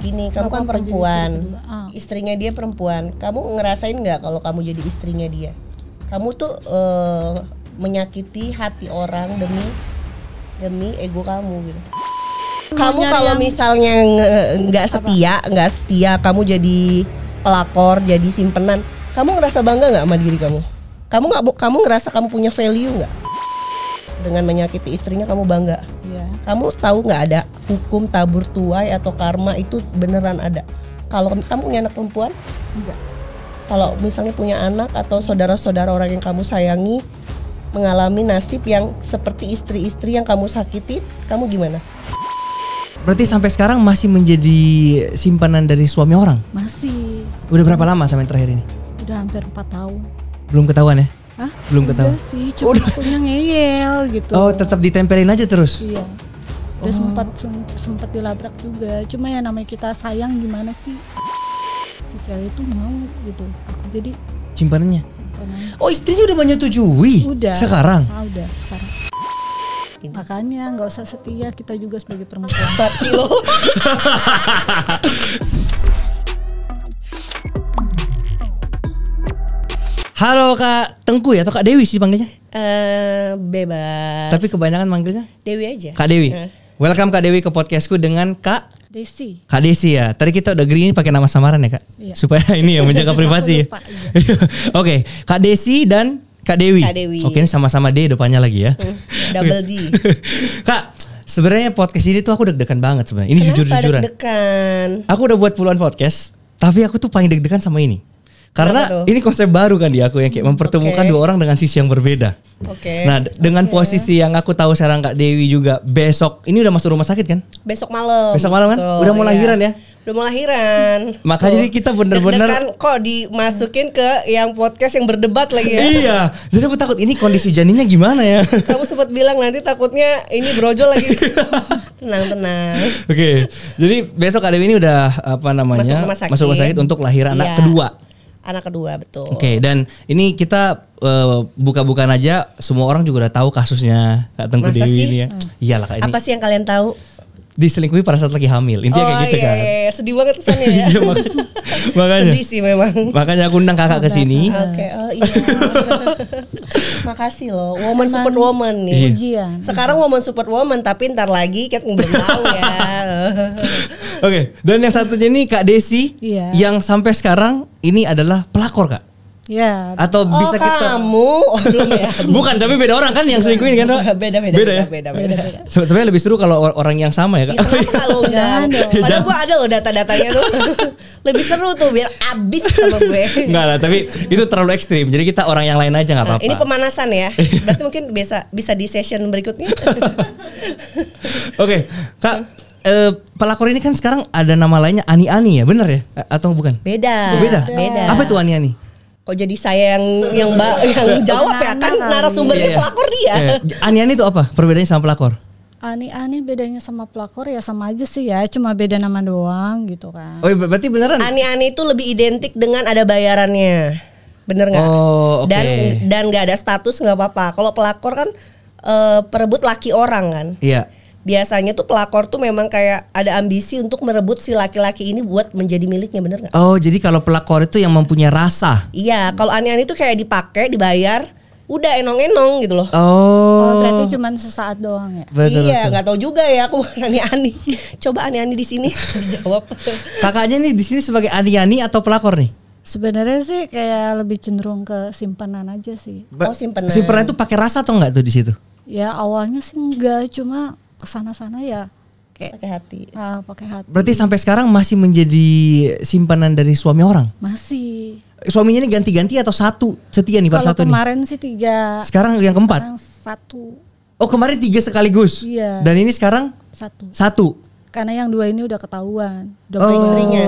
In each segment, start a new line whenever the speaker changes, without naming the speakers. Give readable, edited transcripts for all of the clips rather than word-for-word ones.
Gini, kamu kan perempuan, istrinya dia perempuan. Kamu ngerasain nggak kalau kamu jadi istrinya dia? Kamu tuh menyakiti hati orang demi ego kamu gitu. Kamu kalau misalnya nggak setia, kamu jadi pelakor, jadi simpenan, kamu ngerasa bangga nggak sama diri kamu? Kamu ngerasa kamu punya value nggak? Dengan menyakiti istrinya kamu bangga?
Iya.
Kamu tahu nggak ada hukum tabur tuai atau karma itu beneran ada? Kalau kamu punya anak perempuan?
Enggak.
Kalau misalnya punya anak atau saudara-saudara orang yang kamu sayangi mengalami nasib yang seperti istri-istri yang kamu sakiti, kamu gimana?
Berarti sampai sekarang masih menjadi simpanan dari suami orang?
Masih.
Udah berapa lama sama yang terakhir ini?
Udah hampir 4 tahun.
Belum ketahuan ya?
Hah?
Belum ketahuan?
Udah sih, cuma akunya ngeyel gitu.
Oh, tetap ditempelin aja terus?
Iya. Udah sempat dilabrak juga. Cuma ya namanya kita sayang gimana sih? Si cewek itu mau gitu. Aku jadi
simpanannya. Oh, istrinya udah menyetujui?
Udah.
Sekarang?
Udah sekarang. Makanya nggak usah setia, kita juga sebagai perempuan.
4 kilo.
Halo Kak Tengku ya atau Kak Dewi sih panggilnya?
Bebas.
Tapi kebanyakan manggilnya
Dewi aja.
Kak Dewi. Welcome Kak Dewi ke podcastku dengan Kak
Desi.
Kak Desi ya. Tadi kita udah agree ini pakai nama samaran ya Kak?
Iya.
Supaya ini ya menjaga privasi.
Lupa, iya.
Oke, Kak Desi dan Kak Dewi.
Kak Dewi.
Oke, ini sama-sama D depannya lagi ya.
Double D.
Kak, sebenarnya podcast ini tuh aku deg-degan banget sebenarnya. Ini jujur-jujuran.
Deg-degan?
Aku udah buat puluhan podcast, tapi aku tuh paling deg-degan sama ini. Karena ini konsep baru kan di aku yang kayak mempertemukan dua orang dengan sisi yang berbeda. Nah, dengan posisi yang aku tahu sekarang Kak Dewi juga besok ini udah masuk rumah sakit kan?
Besok malam.
Besok malam kan? Udah mau lahiran ya?
Udah mau lahiran.
Maka jadi kita bener-bener
deg-degan kok dimasukin ke yang podcast yang berdebat lagi ya.
Iya. Jadi aku takut ini kondisi janinnya gimana ya?
Kamu sempat bilang nanti takutnya ini brojol lagi. Tenang.
Oke. Jadi besok Kak Dewi ini udah apa namanya? Masuk rumah sakit untuk lahiran anak kedua.
Anak kedua, betul.
Oke, dan ini kita buka-bukaan aja, semua orang juga udah tahu kasusnya Kak Tengku Dewi ini ya. Iyalah Kak, ini.
Apa sih yang kalian tahu?
Diselingkuhi pada saat lagi hamil. Intinya kayak gitu kan.
Iya, sedih banget kesannya ya.
Iya, makanya.
Sedih sih memang.
Makanya aku undang kakak ke sini.
Oke, iya. Makasih loh, woman support woman nih.
Ujian.
Sekarang woman support woman, tapi ntar lagi kita belum tahu ya.
Oke, dan yang satunya ini Kak Desi, yang sampai sekarang ini adalah pelakor Kak.
Ya.
Atau bisa kita
kamu belum ya?
Bukan, tapi beda orang kan yang selingkuhin kan?
Beda
ya. Sebenarnya lebih seru kalau orang yang sama ya Kak.
Kenapa kalau undang? Padahal gue ada loh data-datanya tuh. Lebih seru tuh biar abis sama gue.
Enggak lah, tapi itu terlalu ekstrim. Jadi kita orang yang lain aja nggak apa-apa.
Ini pemanasan ya. Berarti mungkin bisa di session berikutnya.
Oke, Kak. Pelakor ini kan sekarang ada nama lainnya Ani-Ani ya, benar ya? Atau bukan?
Beda.
Oh, beda. Apa itu Ani-Ani?
Kok jadi saya yang jawab ya, kan narasumbernya pelakor dia.
Ani-Ani itu apa? Perbedaannya sama pelakor?
Ani-Ani bedanya sama pelakor ya sama aja sih ya, cuma beda nama doang gitu kan.
Oh, berarti beneran?
Ani-Ani itu lebih identik dengan ada bayarannya, bener nggak?
Oh, oke.
Dan nggak ada status nggak apa-apa. Kalau pelakor kan perebut laki orang kan.
Iya.
Biasanya tuh pelakor tuh memang kayak ada ambisi untuk merebut si laki-laki ini buat menjadi miliknya, bener nggak?
Oh, jadi kalau pelakor itu yang mempunyai rasa?
Iya, kalau Ani-Ani itu kayak dipakai, dibayar, udah enong-enong gitu loh.
Oh, berarti cuma sesaat doang ya?
Betul,
iya, nggak tahu juga ya aku bukan Ani-Ani. Coba Ani-Ani di sini dijawab.
Kakaknya nih di sini sebagai Ani-Ani atau pelakor nih?
Sebenarnya sih kayak lebih cenderung ke simpanan aja sih.
Simpanan.
Simpanan itu pakai rasa atau enggak tuh di situ?
Ya awalnya sih enggak, cuma kesana-sana ya kayak
pakai hati.
Pakai hati.
Berarti sampai sekarang masih menjadi simpanan dari suami orang?
Masih.
Suaminya ini ganti-ganti atau satu setia nih per satu nih?
Kalau kemarin sih 3.
Sekarang yang keempat?
Sekarang 1.
Oh, kemarin 3 sekaligus?
Iya.
Dan ini sekarang?
1. Karena yang 2 ini udah ketahuan, udah
istrinya.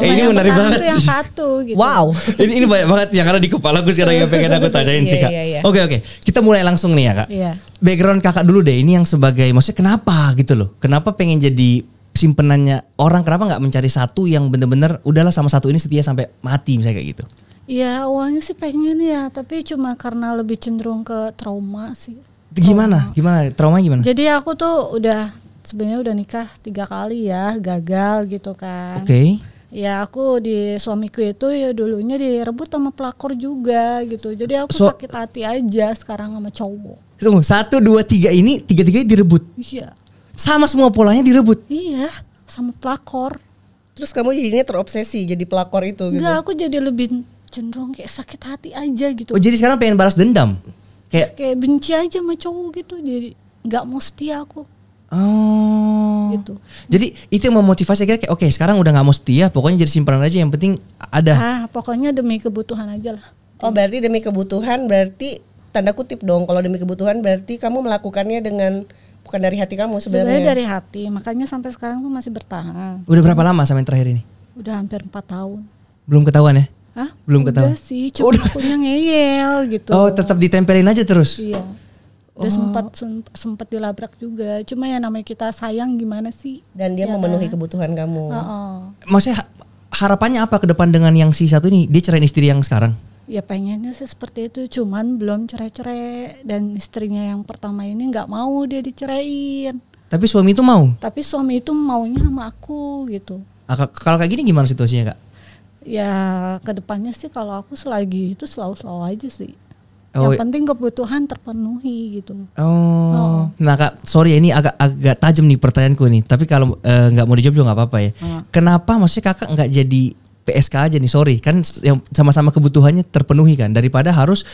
Ini menarik banget
sih. Yang 1 gitu.
Wow.
ini banyak banget yang ada di kepala gue sekarang yang pengen aku tanyain sih Kak. Oke. Kita mulai langsung nih ya Kak.
Iya.
Background Kakak dulu deh. Ini yang sebagai, maksudnya kenapa gitu loh? Kenapa pengen jadi simpenannya orang? Kenapa nggak mencari satu yang bener-bener udahlah sama satu ini setia sampai mati misalnya kayak gitu?
Iya, awalnya sih pengen ya, tapi cuma karena lebih cenderung ke trauma sih.
Gimana? Trauma gimana?
Jadi aku tuh udah sebenarnya udah nikah 3 kali ya, gagal gitu kan.
Oke.
Ya aku di suamiku itu ya dulunya direbut sama pelakor juga gitu. Jadi aku sakit hati aja sekarang sama cowok.
Tunggu, 1, 2, 3 ini tiga-tiganya direbut?
Iya.
Sama semua polanya direbut?
Iya, sama pelakor.
Terus kamu jadinya terobsesi jadi pelakor itu gitu?
Enggak, aku jadi lebih cenderung kayak sakit hati aja gitu.
Oh jadi sekarang pengen balas dendam?
Kayak benci aja sama cowok gitu, jadi nggak mau setia aku.
Oh.
Gitu.
Jadi itu yang memotivasi kayak oke, sekarang udah nggak mau setia, pokoknya jadi simpanan aja, yang penting ada.
Pokoknya demi kebutuhan aja lah.
Oh berarti demi kebutuhan, berarti tanda kutip dong. Kalau demi kebutuhan berarti kamu melakukannya dengan bukan dari hati kamu sebenarnya.
Sebenarnya dari hati, makanya sampai sekarang tuh masih bertahan.
Udah berapa lama sama yang terakhir ini?
Udah hampir 4 tahun.
Belum ketahuan ya?
Hah?
Belum ketahuan.
Udah sih, cuma akunya ngeyel gitu.
Oh tetap ditempelin aja terus?
Iya. Udah sempat dilabrak juga. Cuma ya namanya kita sayang gimana sih?
Dan dia memenuhi kebutuhan kamu.
Maksudnya harapannya apa ke depan dengan yang si satu ini? Dia ceraiin istri yang sekarang?
Ya pengennya sih seperti itu. Cuman belum cerai-cerai. Dan istrinya yang pertama ini gak mau dia diceraiin.
Tapi suami itu mau?
Tapi suami itu maunya sama aku gitu.
Kalau kayak gini gimana situasinya Kak?
Ya kedepannya sih kalau aku selagi itu selalu aja sih. Yang penting kebutuhan terpenuhi gitu.
Nah Kak, sorry ya, ini agak tajam nih pertanyaanku nih. Tapi kalau nggak mau dijawab juga nggak apa-apa ya. Kenapa maksudnya Kakak nggak jadi PSK aja nih? Sorry, kan yang sama-sama kebutuhannya terpenuhi kan, daripada harus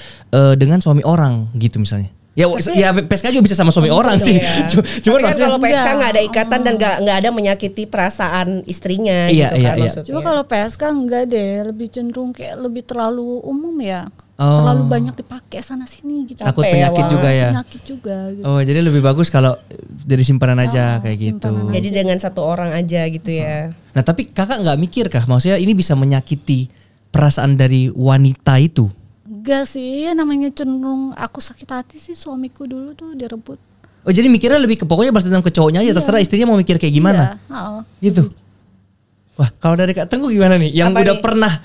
dengan suami orang gitu misalnya. Ya, ya PSK juga bisa sama suami orang sih.
Ya.
Cuma
kan kalau PSK nggak ada ikatan dan nggak ada menyakiti perasaan istrinya gitu kan maksudnya.
Cuma kalau PSK enggak deh, lebih cenderung kayak lebih terlalu umum ya. Terlalu banyak dipakai sana sini gitu.
Takut penyakit juga ya.
Penyakit juga gitu.
Oh, jadi lebih bagus kalau dari simpanan aja kayak gitu.
Jadi dengan satu orang aja gitu ya.
Nah, tapi Kakak nggak mikir kah maksudnya ini bisa menyakiti perasaan dari wanita itu?
Enggak sih, namanya cenderung aku sakit hati sih suamiku dulu tuh direbut.
Oh jadi mikirnya lebih ke pokoknya balas dendam ke cowoknya aja, terserah istrinya mau mikir kayak gimana. Gitu. Wah kalau dari Kak Tengku gimana nih? Yang udah pernah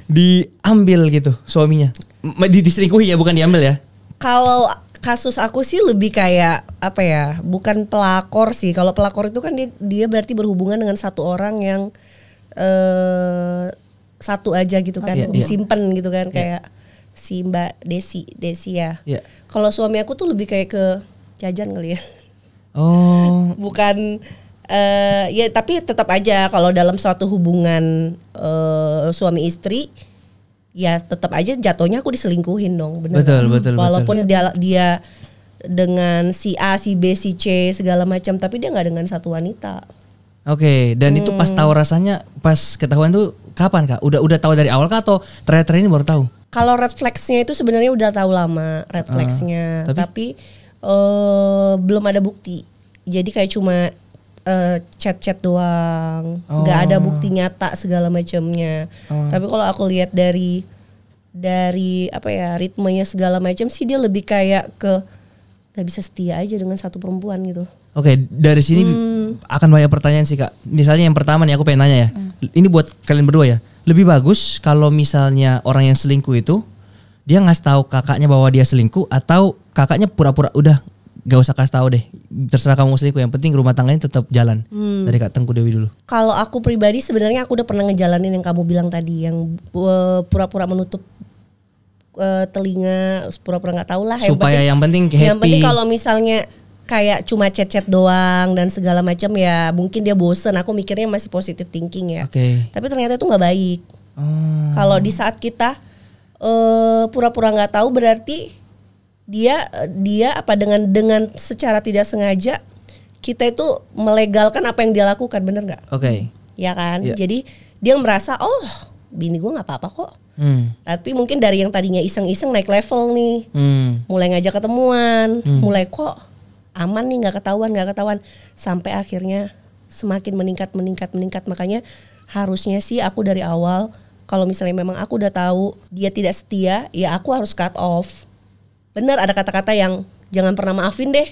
diambil gitu suaminya, diselingkuhi ya, bukan diambil ya?
Kalau kasus aku sih lebih kayak apa ya? Bukan pelakor sih. Kalau pelakor itu kan dia berarti berhubungan dengan satu orang yang satu aja gitu kan, disimpan gitu kan, kayak si Mbak Desi ya. Kalau suami aku tuh lebih kayak ke jajan kali ya. Bukan ya tapi tetap aja kalau dalam suatu hubungan suami istri ya tetap aja jatuhnya aku diselingkuhin dong, bener.
Betul.
Walaupun dia dengan si A, si B, si C segala macam, tapi dia nggak dengan satu wanita.
Oke, dan itu pas tahu rasanya, pas ketahuan tuh kapan Kak? Udah tahu dari awal Kak atau terakhir ini baru tahu?
Kalau red flagsnya itu sebenarnya udah tahu lama red flagsnya, tapi belum ada bukti. Jadi kayak cuma chat-chat doang, nggak ada bukti nyata segala macamnya. Tapi kalau aku lihat dari apa ya, ritmenya segala macam sih dia lebih kayak ke nggak bisa setia aja dengan satu perempuan gitu.
Oke, dari sini akan banyak pertanyaan sih Kak. Misalnya yang pertama nih aku pengen nanya ya. Ini buat kalian berdua ya. Lebih bagus kalau misalnya orang yang selingkuh itu dia ngasih tahu kakaknya bahwa dia selingkuh, atau kakaknya pura-pura udah gak usah kasih tahu deh, terserah kamu selingkuh, yang penting rumah tangganya tetap jalan. Dari Kak Tengku Dewi dulu. Kalau
aku pribadi sebenarnya aku udah pernah ngejalanin yang kamu bilang tadi, yang pura-pura menutup telinga, pura-pura nggak tahu lah.
Supaya yang penting happy.
Yang penting kalau misalnya kayak cuma chat-chat doang dan segala macam ya mungkin dia bosen. Aku mikirnya masih positive thinking ya. Tapi ternyata itu nggak baik. Kalau di saat kita pura-pura nggak tahu, berarti dia apa dengan secara tidak sengaja kita itu melegalkan apa yang dia lakukan, bener nggak? Ya kan. Jadi dia merasa bini gue nggak apa-apa kok. Tapi mungkin dari yang tadinya iseng-iseng naik level nih, mulai ngajak ketemuan, mulai kok aman nih, nggak ketahuan, sampai akhirnya semakin meningkat. Makanya harusnya sih aku dari awal, kalau misalnya memang aku udah tahu dia tidak setia, ya aku harus cut off. Bener, ada kata-kata yang jangan pernah maafin deh.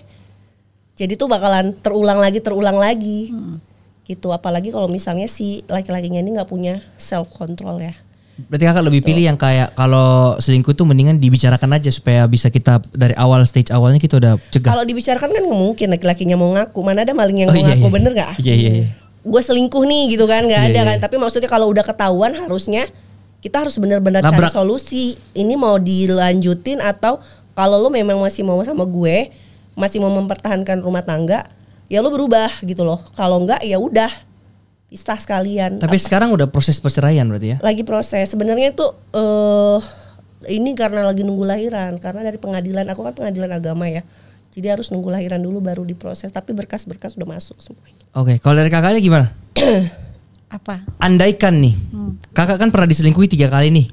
Jadi tuh bakalan terulang lagi. Gitu. Apalagi kalau misalnya si laki-lakinya ini nggak punya self control ya.
Berarti kakak lebih pilih yang kayak kalau selingkuh tuh mendingan dibicarakan aja supaya bisa kita dari awal stage awalnya kita udah cegah.
Kalau dibicarakan kan nggak mungkin laki-lakinya mau ngaku, mana ada maling yang mau ngaku, bener nggak?
Iya.
Gue selingkuh nih gitu kan, nggak ada kan. Tapi maksudnya kalau udah ketahuan harusnya kita harus benar-benar cari solusi. Ini mau dilanjutin atau kalau lo memang masih mau sama gue, masih mau mempertahankan rumah tangga, ya lo berubah gitu loh. Kalau enggak ya udah pisah sekalian.
Tapi sekarang udah proses perceraian berarti ya?
Lagi proses. Sebenarnya itu ini karena lagi nunggu lahiran. Karena dari pengadilan, aku kan pengadilan agama ya. Jadi harus nunggu lahiran dulu baru diproses. Tapi berkas-berkas udah masuk semuanya.
Oke, kalau dari kakaknya gimana?
Apa?
Andaikan nih, kakak kan pernah diselingkuhi 3 kali nih.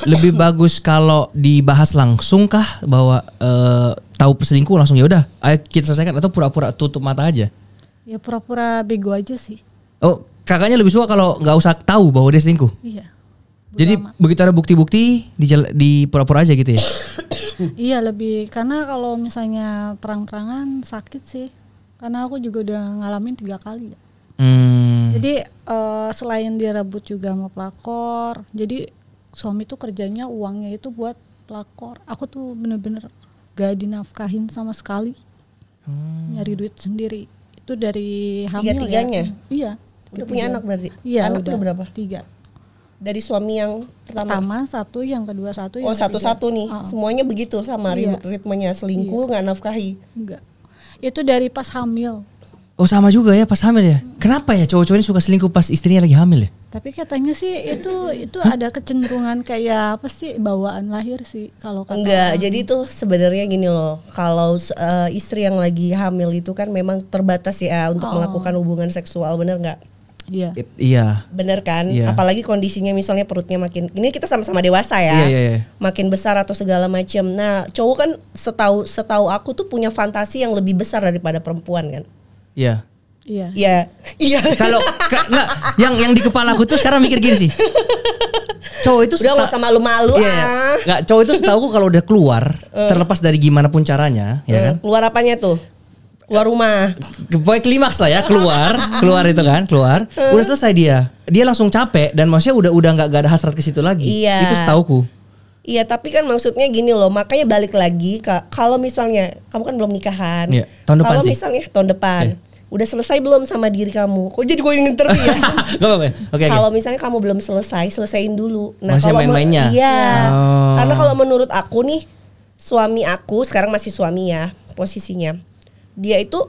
Lebih bagus kalau dibahas langsung kah bahwa tahu selingkuh langsung ya udah, ayo kita selesaikan, atau pura-pura tutup mata aja?
Ya pura-pura bego aja sih.
Oh, kakaknya lebih suka kalau nggak usah tahu bahwa dia selingkuh.
Iya.
Jadi begitu ada bukti-bukti di pura-pura aja gitu ya?
Iya, lebih karena kalau misalnya terang-terangan sakit sih. Karena aku juga udah ngalamin 3 kali ya. Jadi selain dia rebut juga sama pelakor. Jadi suami tuh kerjanya uangnya itu buat pelakor. Aku tuh bener-bener gak dinafkahin sama sekali. Nyari duit sendiri. Itu dari hamil.
Tiga-tiganya?
Iya.
Udah punya anak berarti?
Iya,
anak udah berapa?
3.
Dari suami yang pertama 1,
yang kedua 1,
yang satu-satu nih. Semuanya begitu sama ritmenya selingkuh, nggak nafkahi.
Enggak. Itu dari pas hamil.
Oh, sama juga ya pas hamil ya. Kenapa ya cowok-cowok ini suka selingkuh pas istrinya lagi hamil ya?
Tapi katanya sih itu ada kecenderungan kayak apa sih, bawaan lahir sih kalau kata.
Enggak, jadi tuh sebenarnya gini loh. Kalau istri yang lagi hamil itu kan memang terbatas ya untuk melakukan hubungan seksual, bener nggak?
Iya.
Iya.
Bener kan?
Iya.
Apalagi kondisinya misalnya perutnya makin, ini kita sama-sama dewasa ya.
Iya.
Makin besar atau segala macam. Nah, cowok kan setahu aku tuh punya fantasi yang lebih besar daripada perempuan kan.
Iya.
Iya.
Kalau enggak, yang di kepala aku tuh sekarang mikir gini sih. Cowok itu
udah nggak usah malu-malu
Nggak, cowok itu setahu kalau udah keluar, terlepas dari gimana pun caranya, ya kan?
Keluar apanya tuh? Keluar rumah.
Pokoknya klimaks lah ya, keluar itu kan, keluar. Udah selesai dia langsung capek dan maksudnya udah nggak ada hasrat ke situ lagi.
Iya.
Itu setauku.
Iya, tapi kan maksudnya gini loh, makanya balik lagi kalau misalnya kamu kan belum nikahan.
Iya, tahun depan
kalau
sih.
misalnya tahun depan, udah selesai belum sama diri kamu? Kok jadi gue yang interview ya?
Gak apa-apa. Oke.
Kalau misalnya kamu belum selesaiin dulu. Nah,
masih
kalau
main-mainnya.
Iya. Karena kalau menurut aku nih, suami aku sekarang masih suami ya posisinya. Dia itu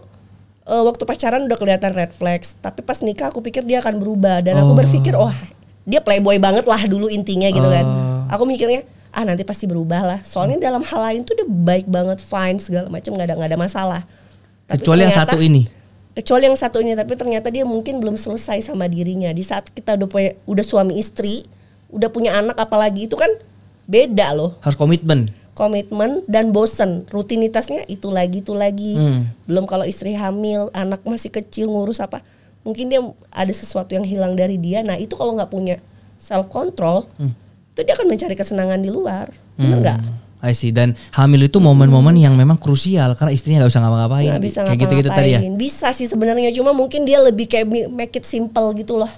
waktu pacaran udah kelihatan red flags, tapi pas nikah aku pikir dia akan berubah dan aku berpikir dia playboy banget lah dulu intinya gitu kan. Aku mikirnya nanti pasti berubah lah. Soalnya dalam hal lain tuh dia baik banget, fine segala macam, nggak ada masalah. Tapi
kecuali yang satu ini.
Kecuali yang satu ini, tapi ternyata dia mungkin belum selesai sama dirinya. Di saat kita udah suami istri, udah punya anak apalagi, itu kan beda loh.
Harus komitmen
Dan bosen, rutinitasnya itu lagi. Belum kalau istri hamil, anak masih kecil, ngurus apa, mungkin dia ada sesuatu yang hilang dari dia. Nah itu kalau nggak punya self control, itu dia akan mencari kesenangan di luar. Bener nggak?
I see. Dan hamil itu momen-momen yang memang krusial karena istrinya nggak bisa ngapa-ngapain.
Nggak bisa
kayak gitu-gitu tadi ya.
Bisa sih sebenarnya, cuma mungkin dia lebih kayak make it simple gitu loh.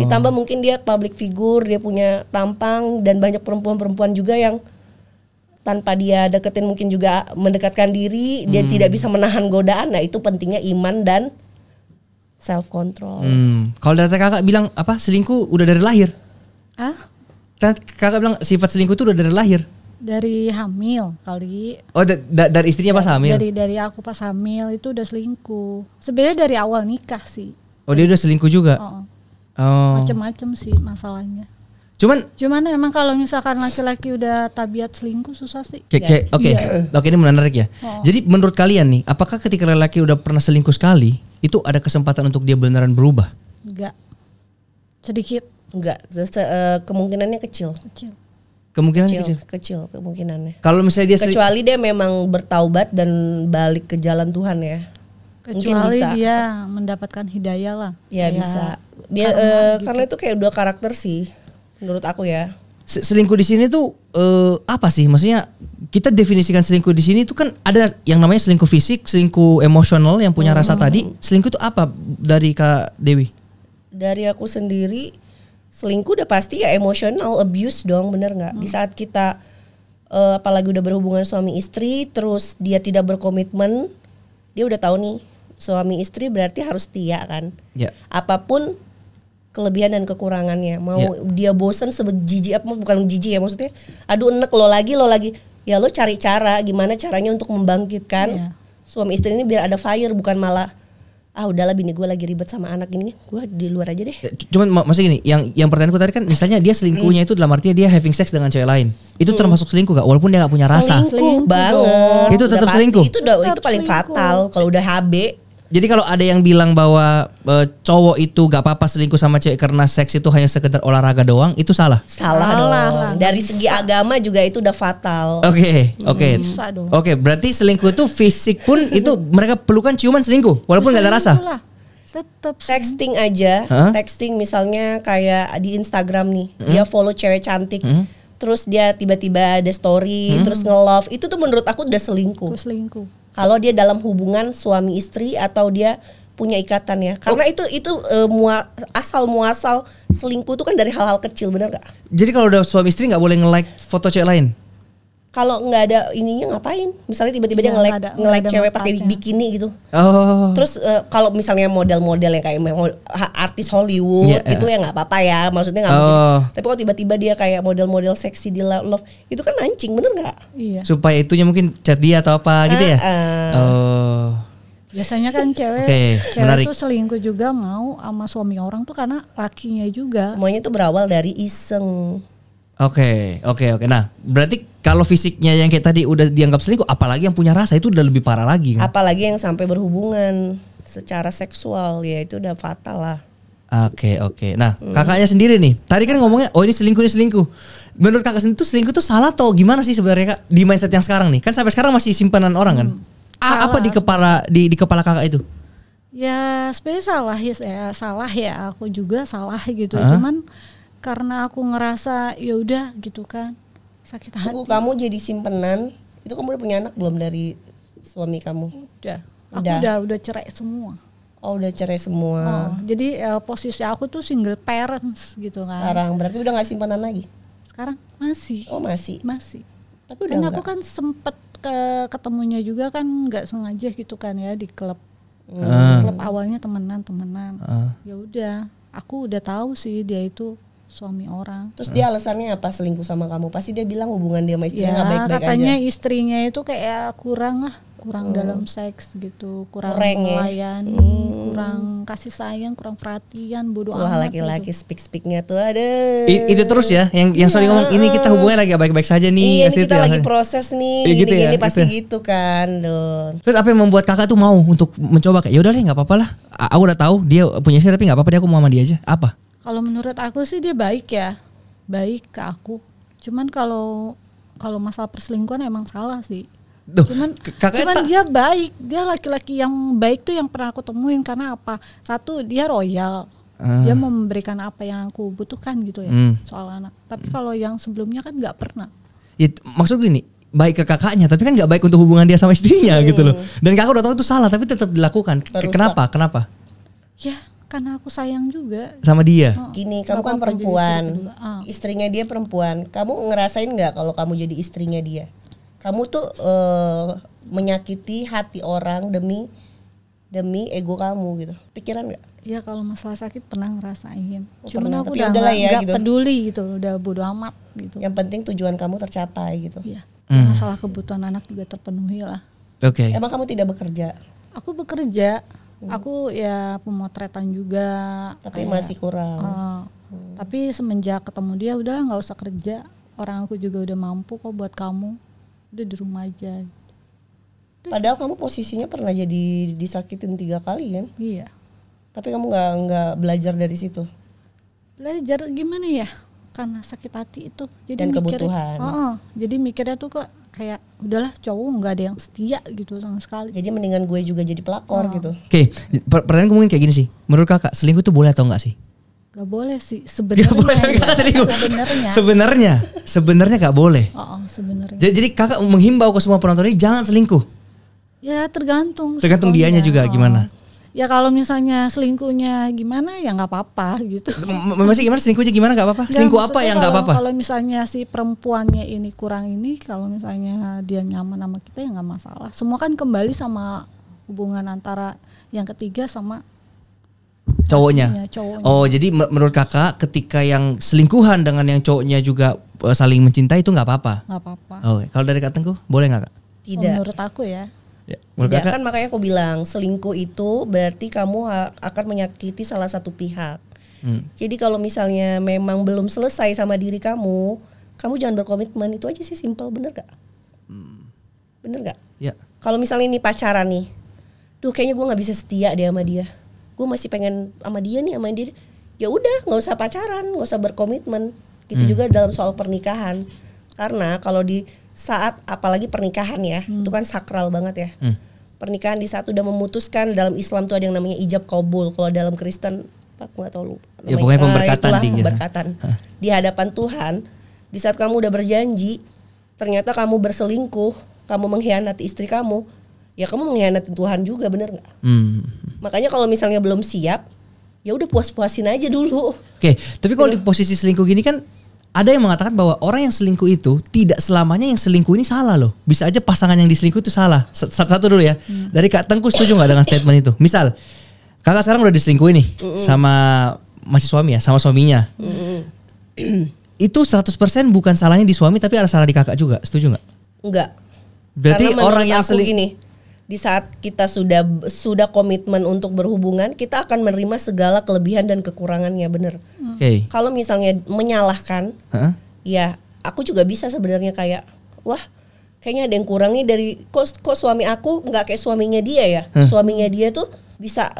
Ditambah mungkin dia public figure, dia punya tampang, dan banyak perempuan-perempuan juga yang tanpa dia deketin mungkin juga mendekatkan diri, dia tidak bisa menahan godaan. Nah itu pentingnya iman dan self control.
Kalau dari kakak bilang apa, selingkuh udah dari lahir? Kakak bilang sifat selingkuh itu udah dari lahir?
Dari hamil kali.
Oh, dari istrinya pas hamil?
Dari aku pas hamil itu udah selingkuh. Sebenarnya dari awal nikah sih.
Oh, dia udah selingkuh juga?
Macem-macem sih masalahnya.
Cuman
emang kalau misalkan laki-laki udah tabiat selingkuh susah sih.
Oke, ini menarik ya. Jadi menurut kalian nih, apakah ketika laki udah pernah selingkuh sekali, itu ada kesempatan untuk dia beneran berubah?
Enggak. Sedikit.
Enggak, kemungkinannya kecil. Kecil kemungkinannya.
Kalau misalnya dia
kecuali dia memang bertaubat dan balik ke jalan Tuhan ya.
Kecuali dia mendapatkan hidayah lah.
Ya bisa. Dia karena itu kayak 2 karakter sih menurut aku ya.
Selingkuh di sini tuh apa sih? Maksudnya kita definisikan selingkuh di sini tuh kan ada yang namanya selingkuh fisik, selingkuh emosional yang punya rasa tadi. Selingkuh itu apa dari Kak Dewi?
Dari aku sendiri, selingkuh udah pasti ya emotional abuse dong, bener nggak? Di saat kita apalagi udah berhubungan suami istri, terus dia tidak berkomitmen, dia udah tahu nih suami istri berarti harus setia kan? Apapun kelebihan dan kekurangannya, mau dia bosan sebejijik apa, bukan jijik ya maksudnya, aduh enek lo lagi, ya lo cari cara gimana caranya untuk membangkitkan suami istri ini biar ada fire, bukan malah udahlah bini gue lagi ribet sama anak ini, gue di luar aja deh.
Cuman maksudnya gini, yang pertanyaanku tadi kan misalnya dia selingkuhnya itu dalam artinya dia having sex dengan cewek lain, itu termasuk selingkuh gak? Walaupun dia gak punya rasa.
Selingkuh banget.
Itu tetap selingkuh.
Itu paling fatal kalau udah HB.
Jadi kalau ada yang bilang bahwa cowok itu gak apa-apa selingkuh sama cewek karena seks itu hanya sekedar olahraga doang, itu salah.
Salah dong. Dari segi agama juga itu udah fatal.
Oke, berarti selingkuh itu fisik pun itu mereka perlukan ciuman selingkuh walaupun gak ada rasa.
Tetap texting aja, texting misalnya kayak di Instagram nih, dia follow cewek cantik. Terus dia tiba-tiba ada story, terus nge-love, itu tuh menurut aku udah selingkuh. Kalau dia dalam hubungan suami istri atau dia punya ikatan ya, karena itu asal muasal selingkuh itu kan dari hal-hal kecil, benar gak?
Jadi kalau udah suami istri nggak boleh nge-like foto cewek lain?
Kalau nggak ada ininya ngapain? Misalnya tiba-tiba dia nge-like cewek pakai bikini gitu. Terus kalau misalnya model-model yang kayak artis Hollywood itu ya nggak apa-apa ya, maksudnya nggak mungkin. Tapi kalau tiba-tiba dia kayak model-model seksi di love, itu kan mancing, bener nggak?
Iya.
Supaya itunya mungkin chat dia atau apa gitu ya?
Biasanya kan cewek tuh selingkuh juga mau sama suami orang tuh karena lakinya juga.
Semuanya tuh berawal dari iseng.
Oke. Nah, berarti kalau fisiknya yang kayak tadi udah dianggap selingkuh, apalagi yang punya rasa itu udah lebih parah lagi kan?
Apalagi yang sampai berhubungan secara seksual, ya itu udah fatal lah.
Oke. Nah, kakaknya sendiri nih, tadi kan ngomongnya, ini selingkuh. Menurut kakak sendiri tuh selingkuh tuh salah atau gimana sih sebenarnya Kak? Di mindset yang sekarang nih, kan sampai sekarang masih simpanan orang kan? Apa di kepala kakak itu?
Ya sebenarnya salah ya, aku juga salah gitu. Cuman karena aku ngerasa ya udah gitu kan, sakit hati.
Kamu jadi simpenan, itu kamu udah punya anak belum dari suami kamu?
Udah cerai semua.
Oh, udah cerai semua.
Jadi posisi aku tuh single parents gitu kan.
Sekarang berarti udah nggak simpanan lagi?
Sekarang masih.
Oh masih. Tapi udah
kan aku kan sempet ketemunya juga kan nggak sengaja gitu kan ya di klub. Klub awalnya temenan. Ya udah, aku udah tahu sih dia itu suami orang.
Terus dia alasannya apa selingkuh sama kamu? Pasti dia bilang hubungan dia sama istrinya nggak baik-baik aja.
Katanya istrinya itu kayak kurang dalam seks gitu, kurang melayani, kurang kasih sayang, kurang perhatian, bodoh amat.
Laki-laki gitu. Speak-speaknya tuh ada.
Itu terus ya, yang sorry ngomong ini kita hubungannya lagi baik-baik saja nih.
Iya, ini kita lagi proses nih, gini pasti gitu kan.
Terus apa yang membuat kakak tuh mau untuk mencoba kayak yaudah deh nggak apa-apa lah. Aku udah tahu dia punya istri tapi nggak apa-apa deh aku mau sama dia aja. Apa?
Kalau menurut aku sih dia baik ke aku. Cuman kalau masalah perselingkuhan emang salah sih. Cuman dia baik, dia laki-laki yang baik tuh yang pernah aku temuin. Karena apa? Satu, dia royal, dia mau memberikan apa yang aku butuhkan gitu ya soal anak. Tapi kalau yang sebelumnya kan nggak pernah.
Ya, maksud gini, baik ke kakaknya, tapi kan nggak baik untuk hubungan dia sama istrinya gitu loh. Dan kakak udah tahu itu salah, tapi tetap dilakukan. Kenapa?
Ya. Karena aku sayang juga
sama dia.
Gini, kamu kan perempuan, istrinya dia perempuan. Kamu ngerasain nggak kalau kamu jadi istrinya dia? Kamu tuh menyakiti hati orang demi ego kamu gitu. Pikiran nggak?
Ya kalau masalah sakit pernah ngerasain. Cuman aku udah nggak gitu. Peduli gitu, udah bodo amat gitu.
Yang penting tujuan kamu tercapai gitu.
Iya. Masalah kebutuhan anak juga terpenuhi lah.
Oke.
Emang kamu tidak bekerja?
Aku bekerja. Aku ya pemotretan juga.
Tapi masih kurang.
Tapi semenjak ketemu dia udah nggak usah kerja. Orang aku juga udah mampu kok buat kamu. Udah di rumah aja.
Padahal kamu posisinya pernah jadi disakitin 3 kali kan?
Iya.
Tapi kamu nggak belajar dari situ.
Belajar gimana ya? Karena sakit hati itu. Jadi
dan kebutuhan.
Jadi mikirnya tuh kok kayak udahlah cowok nggak ada yang setia gitu sama sekali.
Jadi mendingan gue juga jadi pelakor gitu.
Oke, pertanyaan mungkin kayak gini sih. Menurut kakak selingkuh tuh boleh atau enggak sih?
Gak boleh sih sebenarnya.
Sebenarnya gak boleh.
Sebenarnya.
Jadi kakak menghimbau ke semua penonton ini jangan selingkuh.
Ya tergantung
dianya juga gimana.
Ya kalau misalnya selingkuhnya gimana ya nggak apa-apa gitu.
Masih gimana selingkuhnya gimana nggak apa-apa? Selingkuh apa yang nggak apa-apa?
Kalau misalnya si perempuannya ini kurang ini, kalau misalnya dia nyaman sama kita ya nggak masalah. Semua kan kembali sama hubungan antara yang ketiga sama
cowoknya. Oh jadi menurut kakak ketika yang selingkuhan dengan yang cowoknya juga saling mencintai itu nggak apa-apa?
Nggak apa-apa.
Oh, kalau dari Kak Tengku boleh nggak Kak?
Tidak.
Menurut aku ya.
Tidak, kan makanya aku bilang selingkuh itu berarti kamu akan menyakiti salah satu pihak. Jadi kalau misalnya memang belum selesai sama diri kamu jangan berkomitmen, itu aja sih, simple. Bener gak? Bener gak?
Ya.
Kalau misalnya ini pacaran nih, duh kayaknya gue nggak bisa setia deh sama dia, gue masih pengen sama dia nih, sama dia, ya udah nggak usah pacaran, nggak usah berkomitmen. Gitu juga dalam soal pernikahan, karena kalau di saat apalagi pernikahan ya, itu kan sakral banget ya. Pernikahan di saat udah memutuskan, dalam Islam tuh ada yang namanya ijab kabul. Kalau dalam Kristen aku nggak tahu lupa.
Ya pokoknya pemberkatan.
Pemberkatan di hadapan Tuhan. Di saat kamu udah berjanji, ternyata kamu berselingkuh, kamu mengkhianati istri kamu, ya kamu mengkhianati Tuhan juga, bener nggak? Makanya kalau misalnya belum siap, ya udah puas-puasin aja dulu. Oke,
tapi kalau di posisi selingkuh gini kan ada yang mengatakan bahwa orang yang selingkuh itu tidak selamanya yang selingkuh ini salah loh. Bisa aja pasangan yang diselingkuh itu salah. Satu dulu ya. Dari Kak Tengku setuju nggak dengan statement itu? Misal kakak sekarang udah diselingkuhin nih sama masih suami ya, sama suaminya. Itu 100% bukan salahnya di suami, tapi ada salah di kakak juga. Setuju nggak?
Enggak.
Berarti orang yang
selingkuh di saat kita sudah komitmen untuk berhubungan, kita akan menerima segala kelebihan dan kekurangannya, bener. Kalau misalnya menyalahkan, ya aku juga bisa sebenarnya kayak, wah kayaknya ada yang kurang nih dari kok suami aku nggak kayak suaminya dia ya. Suaminya dia tuh bisa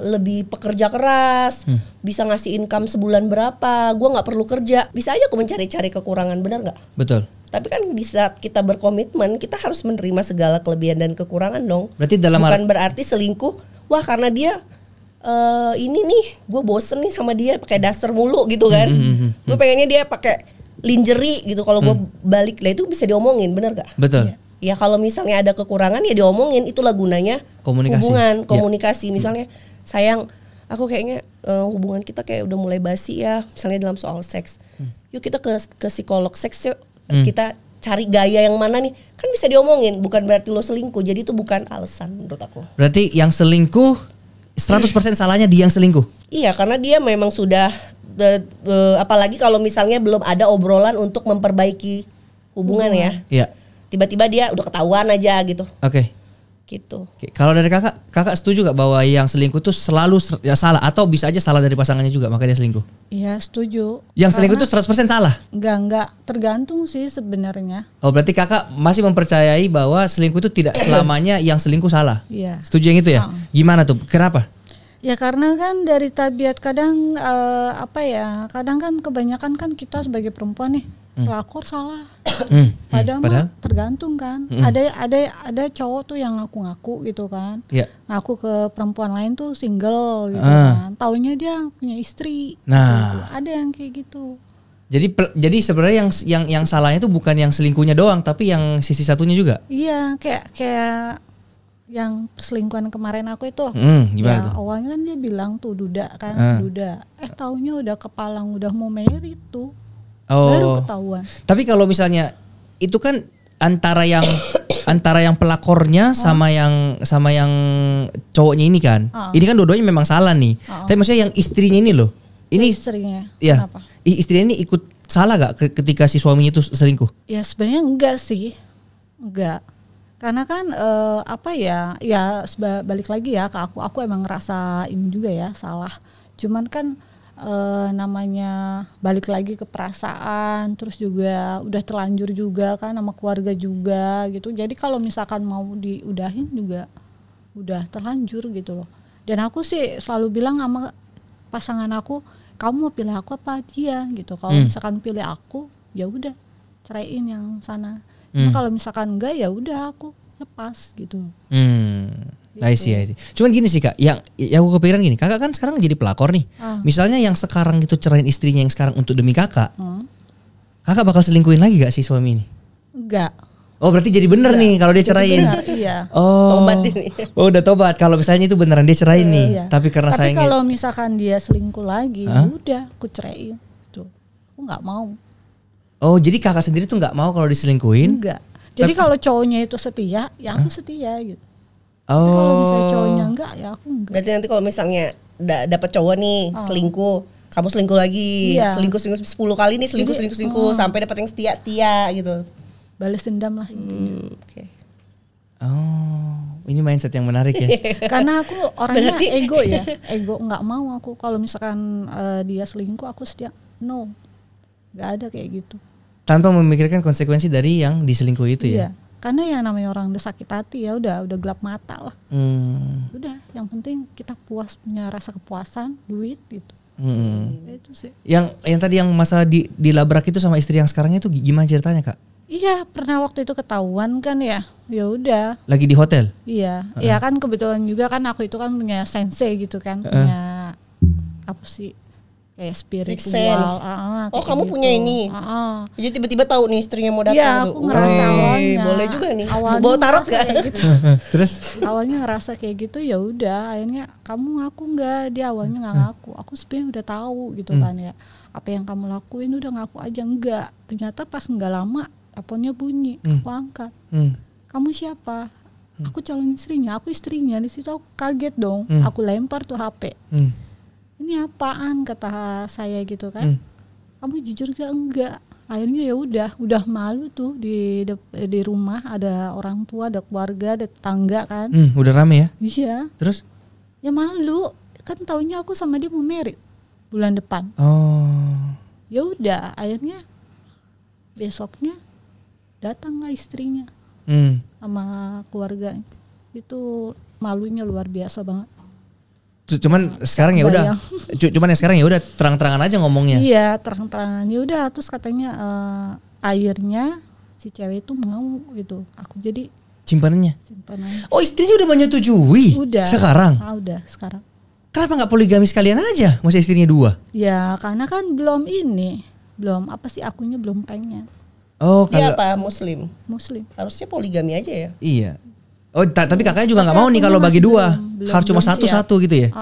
lebih pekerja keras, bisa ngasih income sebulan berapa, gue nggak perlu kerja, bisa aja aku mencari-cari kekurangan, bener nggak? Betul. Tapi kan di saat kita berkomitmen, kita harus menerima segala kelebihan dan kekurangan dong. Berarti bukan berarti selingkuh, wah karena dia ini nih, gue bosen nih sama dia pakai daster mulu gitu kan. Gue pengennya dia pakai lingerie gitu. Kalau gue balik lah, itu bisa diomongin, bener gak? Betul. Ya kalau misalnya ada kekurangan ya diomongin, itulah gunanya hubungan, komunikasi. Misalnya, sayang, aku kayaknya hubungan kita kayak udah mulai basi ya, misalnya dalam soal seks. Yuk kita ke psikolog seks yuk. Kita cari gaya yang mana nih, kan bisa diomongin, bukan berarti lo selingkuh. Jadi itu bukan alasan menurut aku. Berarti yang selingkuh 100% salahnya dia yang selingkuh? Iya, karena dia memang sudah apalagi kalau misalnya belum ada obrolan untuk memperbaiki hubungan ya. Iya. Tiba-tiba dia udah ketahuan aja gitu. Oke. Gitu. Kalau dari kakak setuju gak bahwa yang selingkuh tuh selalu ya salah, atau bisa aja salah dari pasangannya juga makanya dia selingkuh? Iya, setuju. Yang selingkuh tuh 100% salah? Enggak, tergantung sih sebenarnya. Oh, berarti kakak masih mempercayai bahwa selingkuh itu tidak selamanya yang selingkuh salah? Iya. Setuju yang itu ya? Gimana tuh? Kenapa? Ya karena kan dari tabiat kadang kadang kan kebanyakan kan kita sebagai perempuan nih pelakor salah. Padahal tergantung kan. Ada cowok tuh yang ngaku-ngaku gitu kan. Yeah. Ngaku ke perempuan lain tuh single gitu kan. Taunya dia punya istri. Nah, gitu. Ada yang kayak gitu. Jadi sebenarnya yang salahnya tuh bukan yang selingkuhnya doang, tapi yang sisi satunya juga. Iya, kayak yang selingkuhan kemarin aku itu. Gimana tuh? Awalnya kan dia bilang tuh duda kan, duda. Taunya udah kepalang, udah mau married tuh. Baru ketahuan. Tapi kalau misalnya itu kan antara yang pelakornya sama yang cowoknya ini kan. Ini kan dua-duanya memang salah nih. Tapi maksudnya yang istrinya ini loh. Ini istrinya. Ya. Kenapa? Istrinya ini ikut salah gak ketika si suaminya itu selingkuh? Ya sebenarnya enggak sih. Enggak. Karena kan balik lagi ya ke aku emang ngerasa ini juga ya salah. Cuman kan namanya balik lagi ke perasaan, terus juga udah terlanjur juga kan sama keluarga juga gitu. Jadi kalau misalkan mau diudahin juga udah terlanjur gitu loh. Dan aku sih selalu bilang sama pasangan aku, kamu mau pilih aku apa dia gitu. Kalau misalkan pilih aku, ya udah ceraiin yang sana. Kalau misalkan enggak, ya udah aku lepas gitu. I see. Cuman gini sih Kak, yang aku kepikiran gini, kakak kan sekarang jadi pelakor nih. Misalnya yang sekarang gitu ceraiin istrinya yang sekarang untuk demi kakak, kakak bakal selingkuhin lagi gak sih suami ini? Enggak.
Oh berarti jadi bener nih kalau dia ceraiin.
Iya.
Oh.
Tobat ini.
Oh udah tobat. Kalau misalnya itu beneran dia ceraiin nih.
Iya.
Tapi karena sayangnya.
Tapi kalau misalkan dia selingkuh lagi, udah aku ceraiin. Tuh, aku nggak mau.
Oh jadi kakak sendiri tuh nggak mau kalau diselingkuhin?
Enggak. Jadi kalau cowoknya itu setia, ya aku setia gitu. Oh. Kalau misalnya cowoknya enggak, ya aku enggak.
Berarti nanti kalau misalnya dapat cowok nih selingkuh, kamu selingkuh lagi, selingkuh 10 kali nih selingkuh sampai dapat yang setia gitu.
Balas dendam lah.
Okay.
Oh, ini mindset yang menarik ya.
Karena aku orangnya ego ya, ego nggak mau aku kalau misalkan dia selingkuh aku setia, no, nggak ada kayak gitu.
Tanpa memikirkan konsekuensi dari yang diselingkuh itu ya.
Iya, karena yang namanya orang udah sakit hati ya udah gelap mata lah. Udah, yang penting kita puas, punya rasa kepuasan, duit gitu. Itu sih. Yang
tadi yang masalah dilabrak itu sama istri yang sekarangnya itu gimana ceritanya kak?
Iya, pernah waktu itu ketahuan kan ya. Ya udah.
Lagi di hotel?
Iya. Iya kan kebetulan juga kan aku itu kan punya sensei gitu kan, punya apa sih? Kayak spiritual.
Oh, kamu
gitu.
punya ini. Jadi tiba-tiba tahu nih istrinya mau datang
ya, aku ngerasa awalnya.
Boleh juga nih. Bawa tarot kan?
Gitu.
Terus
awalnya ngerasa kayak gitu, ya udah, akhirnya kamu ngaku enggak? Dia awalnya enggak ngaku. Aku sebenarnya udah tahu gitu kan ya. Apa yang kamu lakuin udah ngaku aja enggak. Ternyata pas enggak lama teleponnya bunyi, aku angkat. Kamu siapa? Aku calon istrinya, aku istrinya. Di situ aku kaget dong. Aku lempar tuh HP. Ini apaan kata saya gitu kan? Kamu jujur gak? Enggak. Akhirnya ya udah malu tuh di rumah ada orang tua, ada keluarga, ada tetangga kan.
Udah rame ya?
Iya.
Terus?
Ya malu. Kan taunya aku sama dia mau merit bulan depan.
Oh.
Ya udah, akhirnya besoknya datanglah istrinya sama keluarga. Itu malunya luar biasa banget.
Cuman sekarang ya udah. Cuman yang sekarang ya udah terang-terangan aja ngomongnya.
Iya, terang-terangan. Ya udah, terus katanya akhirnya si cewek itu mau gitu. Aku jadi
simpanannya. Oh, istrinya udah menyetujui.
Udah.
Sekarang.
Udah sekarang.
Kenapa nggak poligami sekalian aja? Masa istrinya 2?
Ya, karena kan belum apa sih akunya belum pengen.
Oh,
dia apa Muslim?
Harusnya
poligami aja ya.
Iya. Oh, tapi kakaknya juga nggak mau nih kalau bagi 2. Harus cuma satu gitu ya.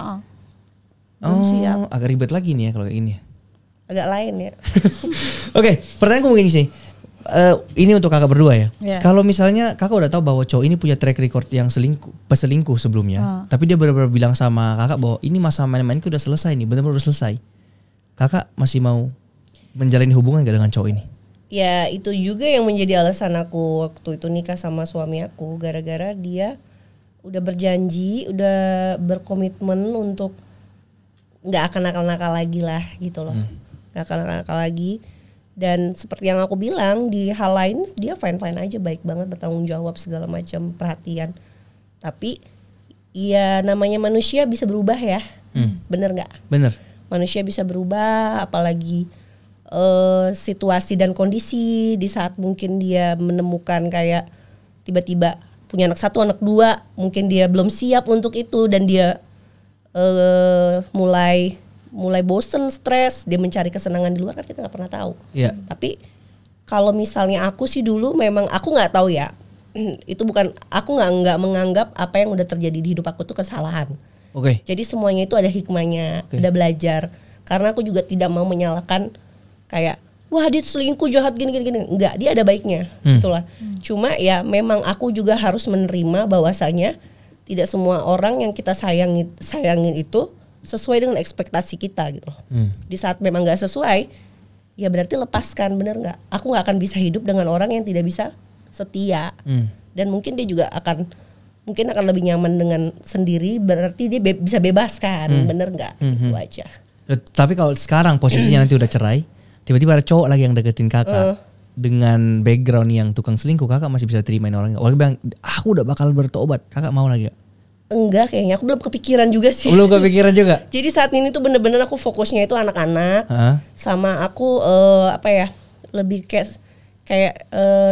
Siap.
Agak ribet lagi nih ya kalau ini.
Agak lain ya.
Oke, pertanyaanku begini sih. Ini untuk kakak berdua ya. Kalau misalnya kakak udah tahu bahwa cowok ini punya track record yang peselingkuh sebelumnya, tapi dia benar-benar bilang sama kakak bahwa ini masa main-mainku udah selesai nih, benar-benar udah selesai. Kakak masih mau menjalani hubungan gak dengan cowok ini?
Ya itu juga yang menjadi alasan aku waktu itu nikah sama suami aku, gara-gara dia udah berjanji, udah berkomitmen untuk nggak akan nakal-nakal lagi lah gitu loh, nggak akan nakal-nakal lagi. Dan seperti yang aku bilang, di hal lain dia fine-fine aja, baik banget, bertanggung jawab segala macam, perhatian. Tapi ya namanya manusia bisa berubah ya, bener nggak?
Bener.
Manusia bisa berubah, apalagi situasi dan kondisi di saat mungkin dia menemukan kayak tiba-tiba punya anak 1, anak 2, mungkin dia belum siap untuk itu dan dia mulai bosen, stres, dia mencari kesenangan di luar, kan kita nggak pernah tahu.
Yeah.
Tapi kalau misalnya aku sih dulu memang aku nggak tahu ya, itu bukan, aku nggak menganggap apa yang udah terjadi di hidup aku tuh kesalahan.
Oke.
Jadi semuanya itu ada hikmahnya, ada belajar. Karena aku juga tidak mau menyalahkan kayak wah dia selingkuh, jahat gini. Enggak, dia ada baiknya. Itulah. Cuma ya memang aku juga harus menerima bahwasanya tidak semua orang yang kita sayangin itu sesuai dengan ekspektasi kita gitu loh. Di saat memang nggak sesuai, ya berarti lepaskan, bener nggak? Aku nggak akan bisa hidup dengan orang yang tidak bisa setia. Dan mungkin dia juga akan lebih nyaman dengan sendiri, berarti dia bisa bebaskan, bener nggak? Itu aja.
Tapi kalau sekarang posisinya nanti udah cerai, tiba-tiba ada cowok lagi yang deketin kakak dengan background yang tukang selingkuh, kakak masih bisa terimain orang? Orang bilang aku udah bakal bertobat, kakak mau lagi gak?
Enggak, kayaknya aku belum kepikiran juga sih.
Belum kepikiran juga?
Jadi saat ini tuh bener-bener aku fokusnya itu anak-anak, sama aku lebih kayak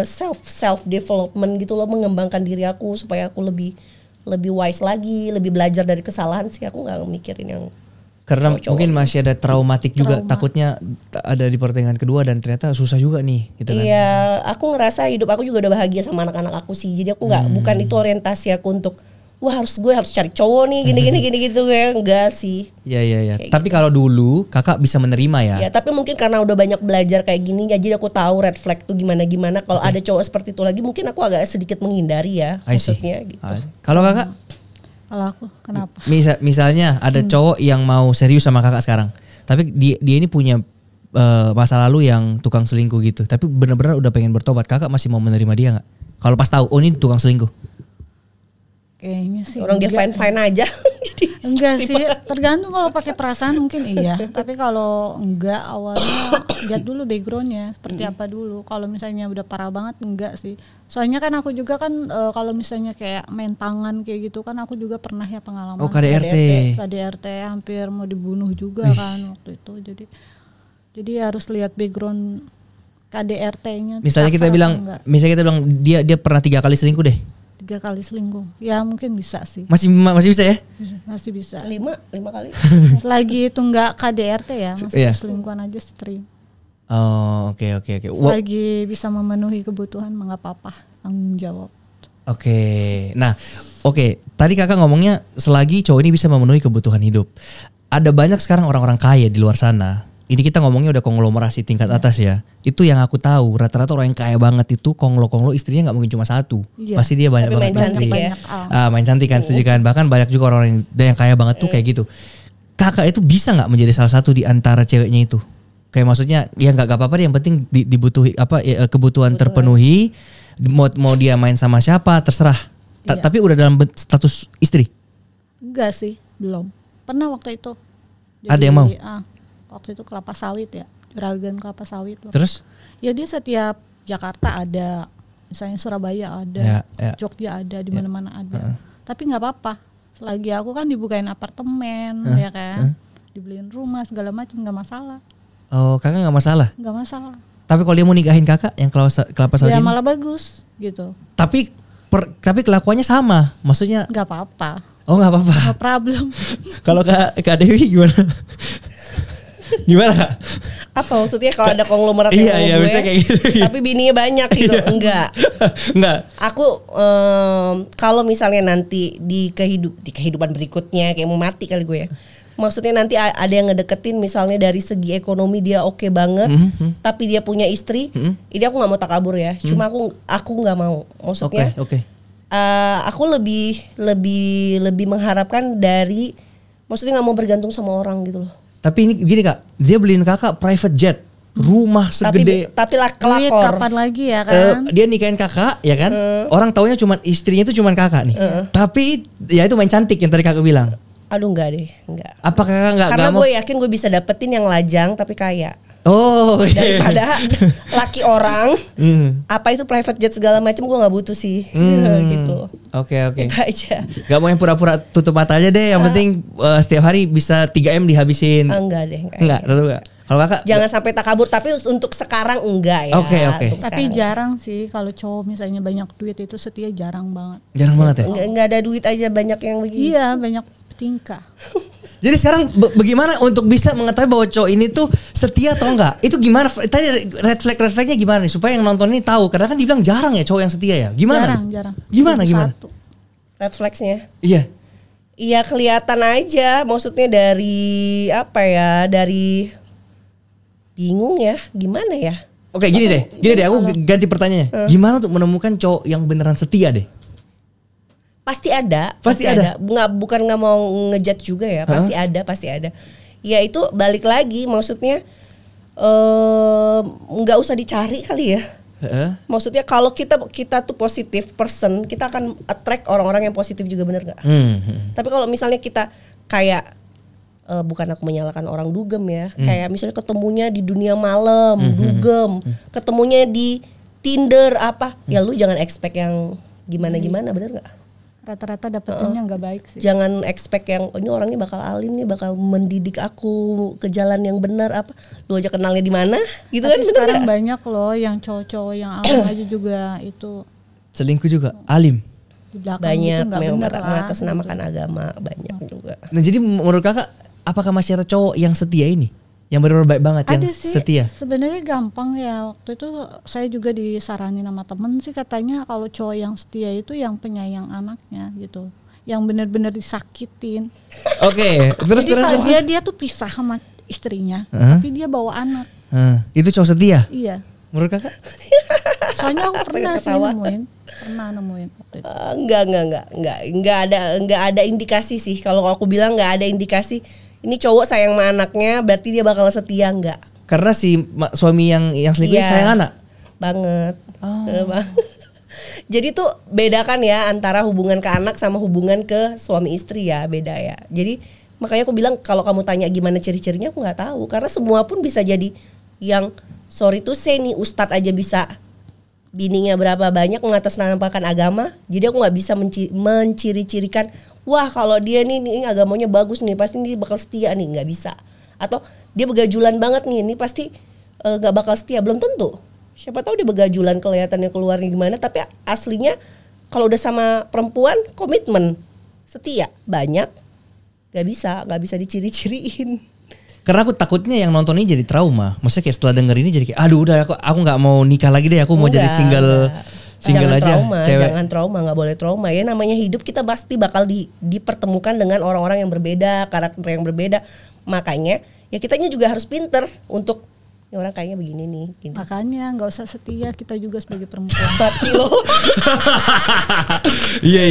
self development gitu loh, mengembangkan diri aku supaya aku lebih wise lagi, lebih belajar dari kesalahan sih. Aku nggak mikirin yang
Karena mungkin masih ada traumatik juga, takutnya ada di pertengahan kedua dan ternyata susah juga nih gitu kan.
Iya, aku ngerasa hidup aku juga udah bahagia sama anak-anak aku sih. Jadi aku bukan itu orientasi aku untuk wah gue harus cari cowok nih gini gitu ya, enggak sih.
Iya. Tapi gitu. Kalau dulu kakak bisa menerima ya.
Ya, tapi mungkin karena udah banyak belajar kayak gini jadi aku tahu red flag tuh gimana. Kalau ada cowok seperti itu lagi mungkin aku agak sedikit menghindari ya maksudnya gitu.
Kalau kakak?
Kalau aku kenapa?
Misalnya ada cowok yang mau serius sama kakak sekarang, tapi dia ini punya masa lalu yang tukang selingkuh gitu, tapi benar-benar udah pengen bertobat, kakak masih mau menerima dia nggak? Kalau pas tahu ini tukang selingkuh?
Kayaknya sih
orang dia fine aja.
Enggak sih, tergantung kalau pakai perasaan mungkin iya. Tapi kalau enggak awalnya lihat dulu backgroundnya seperti apa dulu. Kalau misalnya udah parah banget enggak sih. Soalnya kan aku juga kan kalau misalnya kayak main tangan kayak gitu kan aku juga pernah ya pengalaman.
Oh KDRT
hampir mau dibunuh juga kan waktu itu. Jadi harus lihat background KDRT-nya.
Misalnya kita bilang dia pernah 3 kali selingkuh deh.
3 kali selingkuh, ya mungkin bisa sih.
Masih bisa ya?
Masih bisa.
5 kali.
Selagi itu enggak KDRT ya, masih selingkuhan aja sih terima.
Oh oke.
Selagi bisa memenuhi kebutuhan nggak apa-apa, tanggung jawab.
Oke. Nah, tadi kakak ngomongnya selagi cowok ini bisa memenuhi kebutuhan hidup. Ada banyak sekarang orang-orang kaya di luar sana. Ini kita ngomongnya udah konglomerasi tingkat atas ya. Itu yang aku tahu, rata-rata orang yang kaya banget itu konglo istrinya nggak mungkin cuma 1. Pasti dia banyak banget.
Main cantik ya.
Main cantik kan, setuju kan. Bahkan banyak juga orang yang kaya banget tuh kayak gitu. Kakak itu bisa nggak menjadi salah satu di antara ceweknya itu? Kayak maksudnya ya nggak apa-apa deh, yang penting dibutuhi kebutuhan terpenuhi. Mau dia main sama siapa terserah. Tapi udah dalam status istri?
Enggak sih, belum. Pernah waktu itu.
Ada yang mau?
Waktu itu kelapa sawit ya, juragan kelapa sawit.
Terus?
Ya dia setiap Jakarta ada, misalnya Surabaya ada, Jogja ada, di mana-mana ada. Tapi nggak apa-apa, selagi aku kan dibukain apartemen, ya kan, dibeliin rumah segala macam nggak masalah.
Oh, kakak nggak masalah?
Nggak masalah.
Tapi kalau dia mau nikahin kakak yang kelapa sawit?
Ya malah bagus, gitu.
Tapi kelakuannya sama, maksudnya?
Nggak apa-apa.
Oh nggak apa-apa.
No problem.
Kalau Kak Dewi gimana? Gimana Kak?
Apa maksudnya kalau ada konglomerat yang
gue kayak gitu.
Tapi bininya banyak gitu? Enggak. Aku kalau misalnya nanti di kehidupan berikutnya kayak mau mati kali gue ya. Maksudnya nanti ada yang ngedeketin misalnya dari segi ekonomi dia oke banget, tapi dia punya istri, ini aku nggak mau takabur ya. Cuma aku nggak mau. Maksudnya aku lebih mengharapkan dari, maksudnya nggak mau bergantung sama orang gitu loh.
Tapi ini gini Kak, dia beliin kakak private jet, rumah segede.
Tapi kelakor.
Kapan lagi ya kan?
Dia nikahin kakak ya kan? Orang taunya istrinya itu cuma kakak nih. Tapi ya itu main cantik yang tadi kakak bilang.
Aduh enggak deh, enggak.
Apa kakak enggak?
Karena gue yakin gue bisa dapetin yang lajang tapi kaya.
Oh,
daripada laki orang, apa itu private jet segala macam gue nggak butuh sih, gitu.
Oke.
Itu aja.
Gak mau yang pura-pura tutup mata aja deh. Yang penting setiap hari bisa 3M dihabisin.
Enggak deh.
Enggak. Kalau kakak?
Jangan sampai takabur. Tapi untuk sekarang enggak ya.
Oke.
Tapi jarang sih kalau cowok misalnya banyak duit itu setia, jarang banget.
Jarang banget ya?
Enggak ada duit aja banyak yang begini.
Iya, banyak tingkah.
Jadi sekarang bagaimana untuk bisa mengetahui bahwa cowok ini tuh setia atau enggak? Itu gimana? Tadi red flagnya gimana nih supaya yang nonton ini tahu? Karena kan dibilang jarang ya cowok yang setia ya. Gimana?
Jarang.
Gimana?
Red flagsnya?
Iya.
Iya kelihatan aja. Maksudnya dari apa ya? Dari bingung ya. Gimana ya?
Oke, gini deh. Aku ganti pertanyaannya. Gimana untuk menemukan cowok yang beneran setia deh?
Pasti ada. Bukan nggak mau ngejudge juga ya. Pasti ada. Ya itu balik lagi, maksudnya nggak usah dicari kali ya. Maksudnya kalau kita tuh positif person, kita akan attract orang-orang yang positif juga, bener nggak? Tapi kalau misalnya kita kayak bukan aku menyalahkan orang dugem ya, kayak misalnya ketemunya di dunia malam, dugem, ketemunya di Tinder apa, ya lu jangan expect yang gimana-gimana, bener nggak?
Rata-rata dapetinnya nggak baik sih. Jangan
expect yang ini orangnya bakal alim nih, bakal mendidik aku ke jalan yang benar apa. Lu aja kenalnya di mana? Gitu. Tapi kan
sekarang banyak loh yang cowok-cowok yang alim aja juga itu
selingkuh juga, alim.
Di belakang
banyak
itu nggak benar lah.
Mengatasnamakan agama banyak juga.
Nah jadi menurut kakak apakah masih ada cowok yang setia ini? Yang benar-benar baik banget,
ada
yang
sih,
setia?
Sebenarnya gampang ya. Waktu itu saya juga disaranin sama temen sih, katanya kalau cowok yang setia itu yang penyayang anaknya gitu, yang benar-benar disakitin.
Oke, terus
dia tuh pisah sama istrinya, tapi dia bawa anak.
Itu cowok setia?
Iya.
Menurut kakak?
Soalnya aku pernah sih nemuin waktu itu.
Enggak ada indikasi sih. Kalau aku bilang enggak ada indikasi ini cowok sayang sama anaknya berarti dia bakal setia, enggak.
Karena si suami yang selingkuh sayang anak
banget. Jadi tuh bedakan ya antara hubungan ke anak sama hubungan ke suami istri ya, beda ya. Jadi makanya aku bilang kalau kamu tanya gimana ciri-cirinya, aku nggak tahu. Karena semua pun bisa jadi yang sorry tuh nih ustadz aja bisa bininya berapa banyak mengatasnamakan agama. Jadi aku nggak bisa menciri-cirikan wah kalau dia nih agamanya bagus nih pasti dia bakal setia nih, nggak bisa. Atau dia begajulan banget nih, ini pasti nggak bakal setia, belum tentu. Siapa tahu dia begajulan kelihatannya keluarnya gimana, tapi aslinya kalau udah sama perempuan komitmen setia banyak, nggak bisa diciri-ciriin.
Karena aku takutnya yang nonton ini jadi trauma. Maksudnya kayak setelah denger ini jadi kayak aduh udah aku nggak mau nikah lagi deh, aku mau jadi single
jangan
aja.
Jangan trauma, nggak boleh trauma ya. Namanya hidup kita pasti bakal dipertemukan dengan orang-orang yang berbeda, karakter yang berbeda. Makanya ya kitanya juga harus pinter untuk ini orang kayaknya begini nih. Gini.
Makanya nggak usah setia, kita juga sebagai perempuan.
Iya.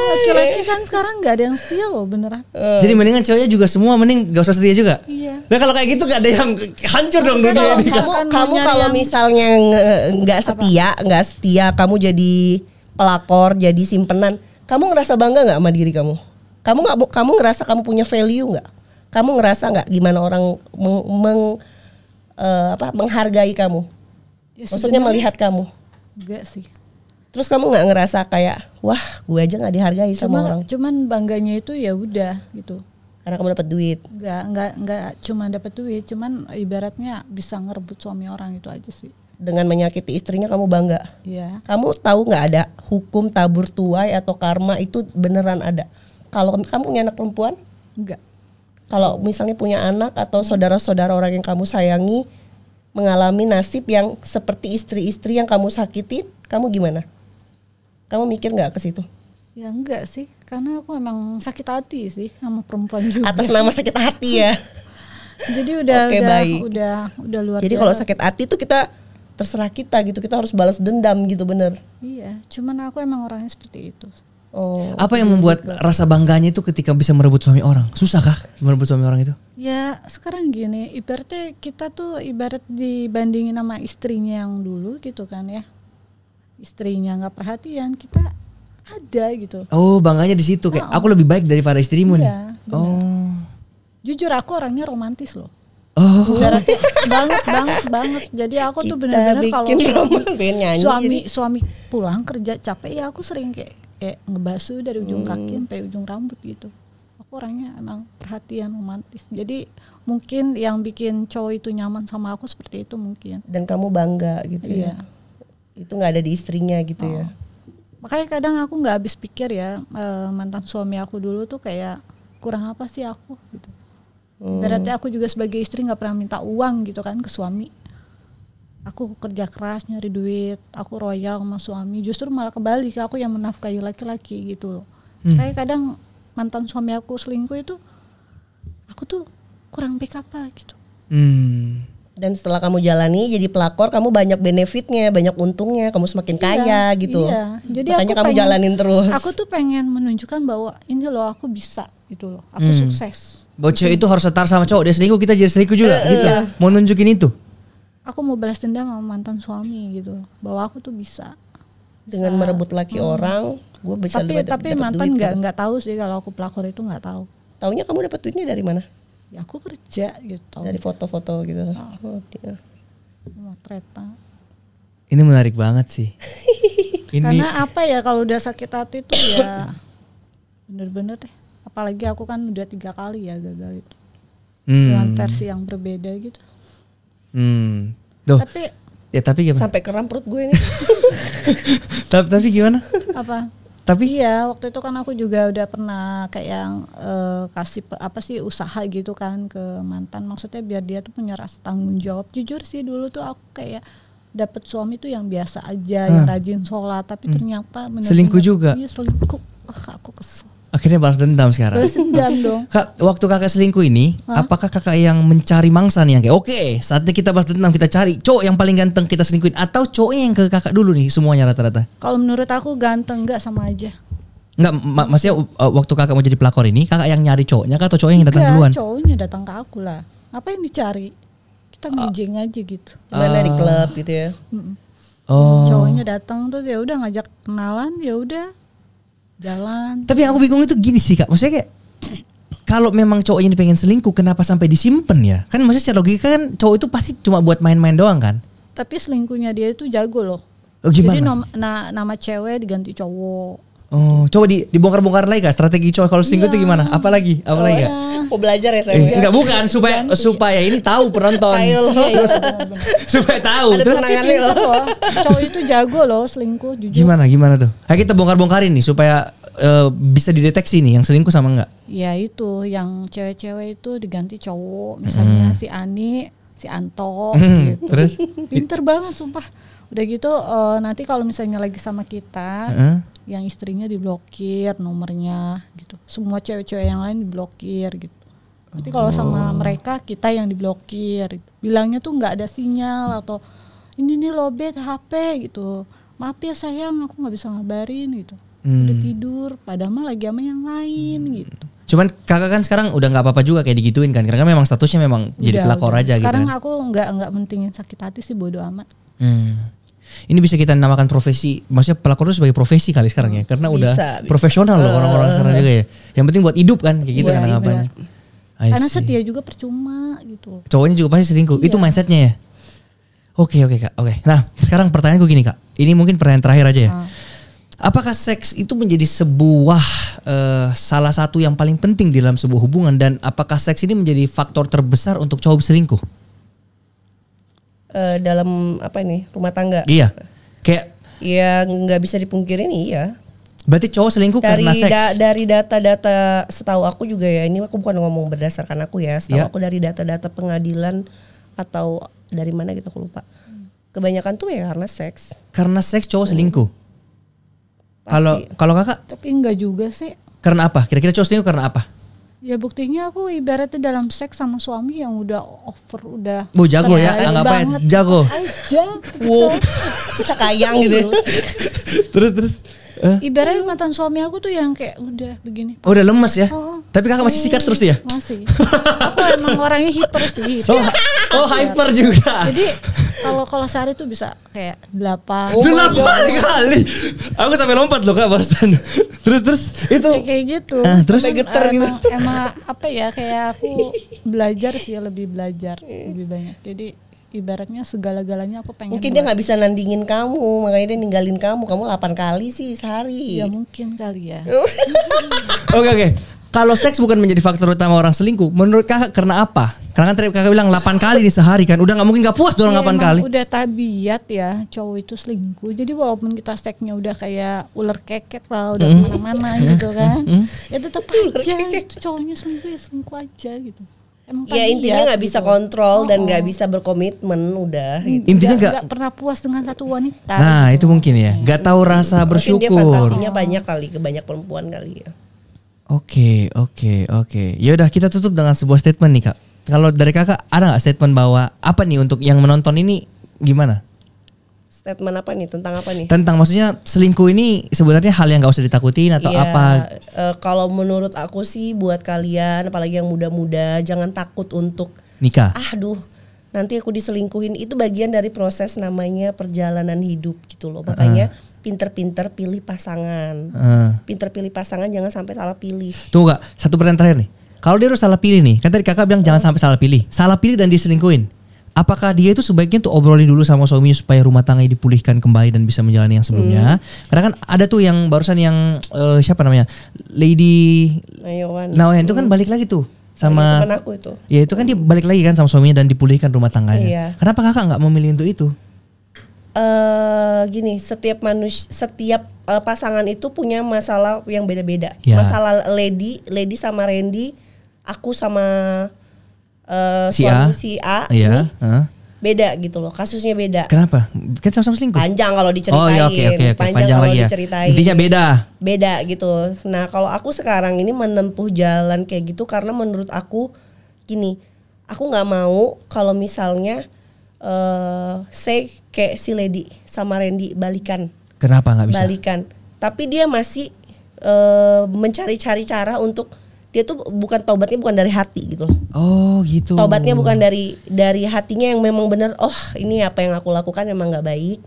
Laki-laki kan sekarang nggak ada yang setia loh beneran.
Jadi mendingan cowoknya juga semua mending nggak usah setia juga.
Iya.
Nah kalau kayak gitu nggak ada yang hancur dong dunia ini.
Kamu kalau misalnya nggak setia, kamu jadi pelakor, jadi simpenan, kamu ngerasa bangga nggak sama diri kamu? Kamu ngerasa kamu punya value nggak? Kamu ngerasa nggak gimana orang menghargai kamu? Ya, maksudnya melihat kamu?
Enggak sih.
Terus kamu nggak ngerasa kayak wah gue aja nggak dihargai sama orang?
Cuman bangganya itu ya udah gitu.
Karena kamu dapat duit?
Enggak cuma dapat duit, cuman ibaratnya bisa ngerebut suami orang itu aja sih.
Dengan menyakiti istrinya kamu bangga?
Iya.
Kamu tahu nggak ada hukum tabur tuai atau karma itu beneran ada? Kalau kamu punya anak perempuan?
Enggak.
Kalau misalnya punya anak atau saudara-saudara orang yang kamu sayangi mengalami nasib yang seperti istri-istri yang kamu sakitin, kamu gimana? Kamu mikir nggak ke situ?
Ya enggak sih, karena aku emang sakit hati sih sama perempuan juga.
Atas nama sakit hati ya.
Jadi udah luar biasa.
Jadi kalau sakit hati tuh kita terserah kita gitu, kita harus balas dendam gitu, bener.
Iya, cuman aku emang orangnya seperti itu.
Oh. Apa yang membuat rasa bangganya itu ketika bisa merebut suami orang? Susah kah merebut suami orang itu?
Ya sekarang gini, ibaratnya kita tuh ibarat dibandingin sama istrinya yang dulu gitu kan ya. Istrinya nggak perhatian, kita ada gitu.
Oh, bangganya di situ kayak aku lebih baik daripada istrimu nih.
Bener. Oh. Jujur aku orangnya romantis loh.
Oh.
banget. Jadi aku tuh benar-benar kalau suami pulang kerja capek ya aku sering kayak ngebasuh dari ujung kaki sampai ujung rambut gitu. Aku orangnya emang perhatian, romantis. Jadi mungkin yang bikin cowok itu nyaman sama aku seperti itu mungkin.
Dan kamu bangga gitu ya. Itu nggak ada di istrinya gitu ya.
Makanya kadang aku nggak habis pikir ya, mantan suami aku dulu tuh kayak kurang apa sih aku gitu. Berarti aku juga sebagai istri nggak pernah minta uang gitu kan ke suami. Aku kerja keras nyari duit, aku royal sama suami, justru malah kebalik aku yang menafkahi laki-laki gitu loh. Kayak kadang mantan suami aku selingkuh itu, aku tuh kurang baik apa gitu.
Dan setelah kamu jalani jadi pelakor, kamu banyak benefitnya, banyak untungnya, kamu semakin kaya gitu.
Iya. Jadi
makanya kamu jalanin terus.
Aku tuh pengen menunjukkan bahwa ini loh aku bisa gitu loh, aku sukses.
Bahwa cewek itu harus setara sama cowok, dia selingkuh kita jadi selingkuh juga gitu. Mau nunjukin itu.
Aku mau balas dendam sama mantan suami gitu, bahwa aku tuh bisa
dengan merebut laki orang, gue bisa
tapi mantan nggak tahu sih kalau aku pelakor itu, nggak tahu.
Taunya kamu dapat duitnya dari mana?
Ya aku kerja gitu.
Dari foto-foto gitu.
Motretan.
Ini menarik banget sih.
Karena apa ya, kalau udah sakit hati tuh ya bener-bener deh. Apalagi aku kan udah 3 kali ya gagal itu. Dengan versi yang berbeda gitu.
Tapi gimana?
Sampai kram perut gue nih.
Tapi gimana?
Apa?
Tapi
iya, waktu itu kan aku juga udah pernah kayak yang kasih usaha gitu kan ke mantan, maksudnya biar dia tuh punya rasa tanggung jawab. Jujur sih dulu tuh aku kayak dapet suami tuh yang biasa aja, yang rajin sholat, tapi ternyata
selingkuh juga.
Iya, selingkuh. Aku kesel.
Akhirnya balas dendam sekarang.
Balas dendam dong.
Kak, waktu kakak selingkuh ini, apakah kakak yang mencari mangsa nih yang kayak oke, saatnya kita balas dendam, kita cari cowok yang paling ganteng kita selingkuhin, atau cowoknya yang ke kakak dulu nih semuanya rata-rata?
Kalau menurut aku ganteng enggak sama aja.
Enggak, maksudnya waktu kakak mau jadi pelakor ini, kakak yang nyari cowoknya atau cowoknya yang datang duluan?
Cowoknya datang ke aku lah. Apa yang dicari? Kita mejeng aja gitu.
Gimana di klub gitu ya?
Cowoknya datang tuh ya udah ngajak kenalan, ya udah jalan.
Tapi yang aku bingung itu gini sih kak, maksudnya kayak kalau memang cowoknya ini pengen selingkuh, kenapa sampai disimpan ya? Kan maksudnya secara logika kan cowok itu pasti cuma buat main-main doang kan?
Tapi selingkuhnya dia itu jago loh.
Oh, gimana?
Jadi nama cewek diganti cowok.
Oh, coba dibongkar-bongkar lagi kak strategi cowok kalau selingkuh itu gimana? Apalagi kak?
Mau belajar ya saya?
Enggak, bukan supaya ini tahu penonton. Supaya tahu.
Ada tunangannya loh.
Cowok itu jago loh selingkuh jujur.
Gimana tuh? Kita bongkar-bongkarin nih supaya bisa dideteksi nih yang selingkuh sama enggak.
Ya itu yang cewek-cewek itu diganti cowok. Misalnya si Ani, si Anto gitu.
Terus?
Pinter banget sumpah. Udah gitu nanti kalau misalnya lagi sama kita, yang istrinya diblokir nomornya gitu. Semua cewek-cewek yang lain diblokir gitu. Nanti kalau sama mereka kita yang diblokir gitu. Bilangnya tuh nggak ada sinyal atau ini nih lobet HP gitu. Maaf ya sayang, aku nggak bisa ngabarin gitu. Udah tidur, padahal mah lagi sama yang lain gitu.
Cuman kakak kan sekarang udah nggak apa-apa juga kayak digituin kan, karena memang statusnya memang jadi pelakor aja gitu.
Sekarang aku nggak mentingin sakit hati sih, bodo amat.
Ini bisa kita namakan profesi, maksudnya pelakor itu sebagai profesi kali sekarang ya, karena udah profesional loh orang-orang sekarang juga ya. Yang penting buat hidup kan, kayak gitu kan anggapannya.
Karena setia juga percuma gitu.
Cowoknya juga pasti selingkuh, itu mindsetnya ya. Oke kak, oke. Nah sekarang pertanyaanku gini kak, ini mungkin pertanyaan terakhir aja ya. Apakah seks itu menjadi sebuah salah satu yang paling penting di dalam sebuah hubungan, dan apakah seks ini menjadi faktor terbesar untuk cowok selingkuh?
Dalam apa ini rumah tangga?
Iya, kayak
ya nggak bisa dipungkiri nih ya.
Berarti cowok selingkuh karena seks?
Dari data-data setahu aku juga ya, ini aku bukan ngomong berdasarkan aku ya, setahu aku dari data-data pengadilan atau dari mana gitu aku lupa. Kebanyakan tuh ya karena seks.
Karena seks cowok selingkuh. Kalau kakak?
Tapi enggak juga sih.
Karena apa? Kira-kira cowok selingkuh karena apa?
Ya buktinya aku ibaratnya dalam seks sama suami yang udah over, udah
jago ya, anggapnya jago.
Aja.
Wow. Bisa kayang gitu.
Terus.
Ibaratnya mantan suami aku tuh yang kayak udah begini.
Oh, udah lemes ya? Tapi kakak masih sikat terus dia?
Masih. Aku emang orangnya hiper sih.
Oh hyper juga.
Jadi kalau sehari tuh bisa kayak 8.
8 kali. Aku sampai lompat loh kak barusan. Terus itu.
Kayak gitu.
Terus
geter gitu.
Emang apa ya, kayak aku belajar sih, lebih banyak. Jadi ibaratnya segala-galanya aku pengen.
Mungkin dia nggak bisa nandingin kamu, makanya dia ninggalin kamu 8 kali sih sehari.
Ya mungkin kali ya.
Oke. Kalau seks bukan menjadi faktor utama orang selingkuh, menurut kakak karena apa? Karena kan tadi kakak bilang 8 kali di sehari kan, udah nggak mungkin nggak puas dong 8 kali.
Udah tabiat ya cowok itu selingkuh. Jadi walaupun kita seksnya udah kayak ular keket lah, udah kemana-mana gitu kan, ya tetap aja itu cowoknya selingkuh aja gitu.
Ya intinya nggak bisa kontrol dan nggak bisa berkomitmen udah. Gitu.
Intinya
nggak pernah puas dengan satu wanita.
Nah gitu. Itu mungkin ya, nggak tahu rasa bersyukur.
Mungkin dia fantasinya banyak kali, ke banyak perempuan kali ya.
Oke. Ya udah kita tutup dengan sebuah statement nih kak. Kalau dari kakak ada nggak statement bahwa apa nih untuk yang menonton ini gimana?
Statement apa nih, tentang apa nih?
Tentang maksudnya selingkuh ini sebenarnya hal yang nggak usah ditakutin atau apa?
Kalau menurut aku sih buat kalian apalagi yang muda-muda jangan takut untuk
nikah.
Nanti aku diselingkuhin, itu bagian dari proses namanya perjalanan hidup gitu loh. Makanya pinter-pinter pilih pasangan. Pinter pilih pasangan, jangan sampai salah pilih.
Tuh kak, satu pertanyaan terakhir nih. Kalau dia harus salah pilih nih, kan tadi kakak bilang jangan sampai salah pilih. Salah pilih dan diselingkuhin. Apakah dia itu sebaiknya tuh obrolin dulu sama suaminya supaya rumah tangganya dipulihkan kembali dan bisa menjalani yang sebelumnya? Karena kan ada tuh yang barusan yang siapa namanya? Lady Nawayan itu kan balik lagi tuh sama
teman aku itu.
Ya itu kan dia balik lagi kan sama suaminya dan dipulihkan rumah tangganya. Kenapa kakak nggak memilih untuk itu?
gini, setiap pasangan itu punya masalah yang beda-beda. Masalah Lady sama Randy, aku sama si A ini beda gitu loh, kasusnya beda.
Kenapa? Kan sama-sama selingkuh.
Panjang kalau diceritain.
Okay. Panjang kalau diceritain. Intinya
beda gitu. Nah kalau aku sekarang ini menempuh jalan kayak gitu karena menurut aku gini, aku nggak mau kalau misalnya kayak si Lady sama Randy balikan.
Kenapa nggak bisa?
Balikan. Tapi dia masih mencari-cari cara untuk, dia tuh taubatnya bukan dari hati gitu loh.
Oh gitu.
Taubatnya bukan dari hatinya yang memang benar. Oh ini apa yang aku lakukan memang nggak baik.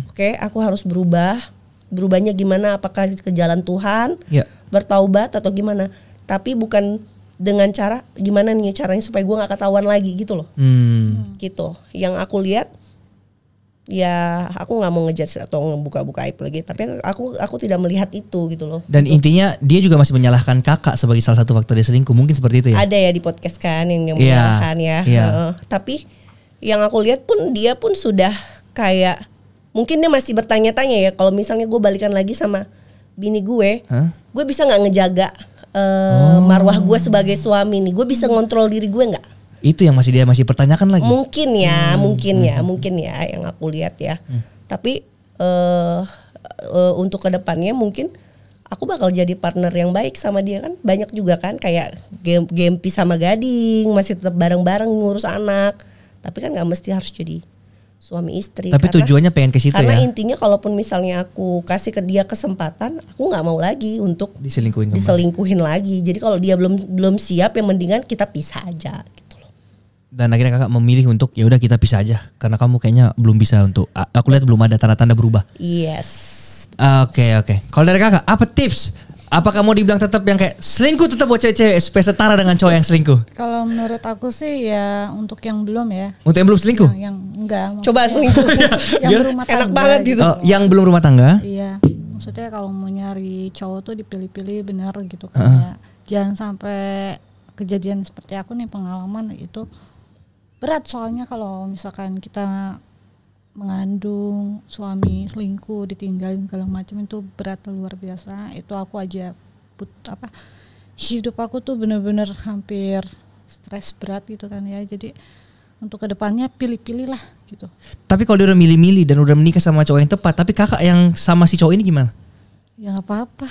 Oke, aku harus berubah. Berubahnya gimana? Apakah ke jalan Tuhan? Bertaubat atau gimana? Tapi bukan dengan cara gimana nih caranya supaya gue nggak ketahuan lagi gitu loh. Gitu. Yang aku lihat. Ya aku nggak mau ngejudge atau ngebuka-buka aib lagi, tapi aku tidak melihat itu gitu loh.
Dan gitu. Intinya dia juga masih menyalahkan kakak sebagai salah satu faktor dia selingkuh, mungkin seperti itu ya?
Ada ya di podcast kan yang menyalahkan ya. Tapi yang aku lihat pun dia pun sudah kayak, mungkin dia masih bertanya-tanya ya, kalau misalnya gue balikan lagi sama bini gue bisa nggak ngejaga marwah gue sebagai suami nih, gue bisa ngontrol diri gue nggak?
Itu yang dia masih pertanyakan lagi.
Mungkin ya yang aku lihat ya. Tapi untuk kedepannya mungkin aku bakal jadi partner yang baik sama dia kan. Banyak juga kan kayak Gempi sama Gading masih tetap bareng-bareng ngurus anak. Tapi kan nggak mesti harus jadi suami istri.
Tapi tujuannya pengen ke situ ya.
Karena intinya kalaupun misalnya aku kasih ke dia kesempatan, aku nggak mau lagi untuk diselingkuhin lagi. Jadi kalau dia belum siap, ya mendingan kita pisah aja.
Dan akhirnya kakak memilih untuk ya udah kita pisah aja karena kamu kayaknya belum bisa untuk, aku lihat belum ada tanda-tanda berubah.
Yes.
Oke. Kalau dari kakak apa tips? Apakah mau dibilang tetap yang kayak selingkuh tetap buat cewek-cewek supaya setara dengan cowok yang selingkuh?
Kalau menurut aku sih ya untuk yang belum ya.
Untuk yang belum selingkuh?
Yang enggak.
Coba selingkuh.
Yang berumah tangga.
Enak banget gitu.
Yang belum rumah tangga?
Iya. Maksudnya kalau mau nyari cowok tuh dipilih-pilih benar gitu kan ya. Jangan sampai kejadian seperti aku nih, pengalaman itu berat soalnya kalau misalkan kita mengandung suami selingkuh, ditinggalin segala macam, itu berat luar biasa. Itu aku aja hidup aku tuh bener-bener hampir stres berat gitu kan ya. Jadi untuk kedepannya pilih-pilih lah gitu.
Tapi kalau dia udah milih-milih dan udah menikah sama cowok yang tepat, tapi kakak yang sama si cowok ini gimana?
Ya nggak apa-apa.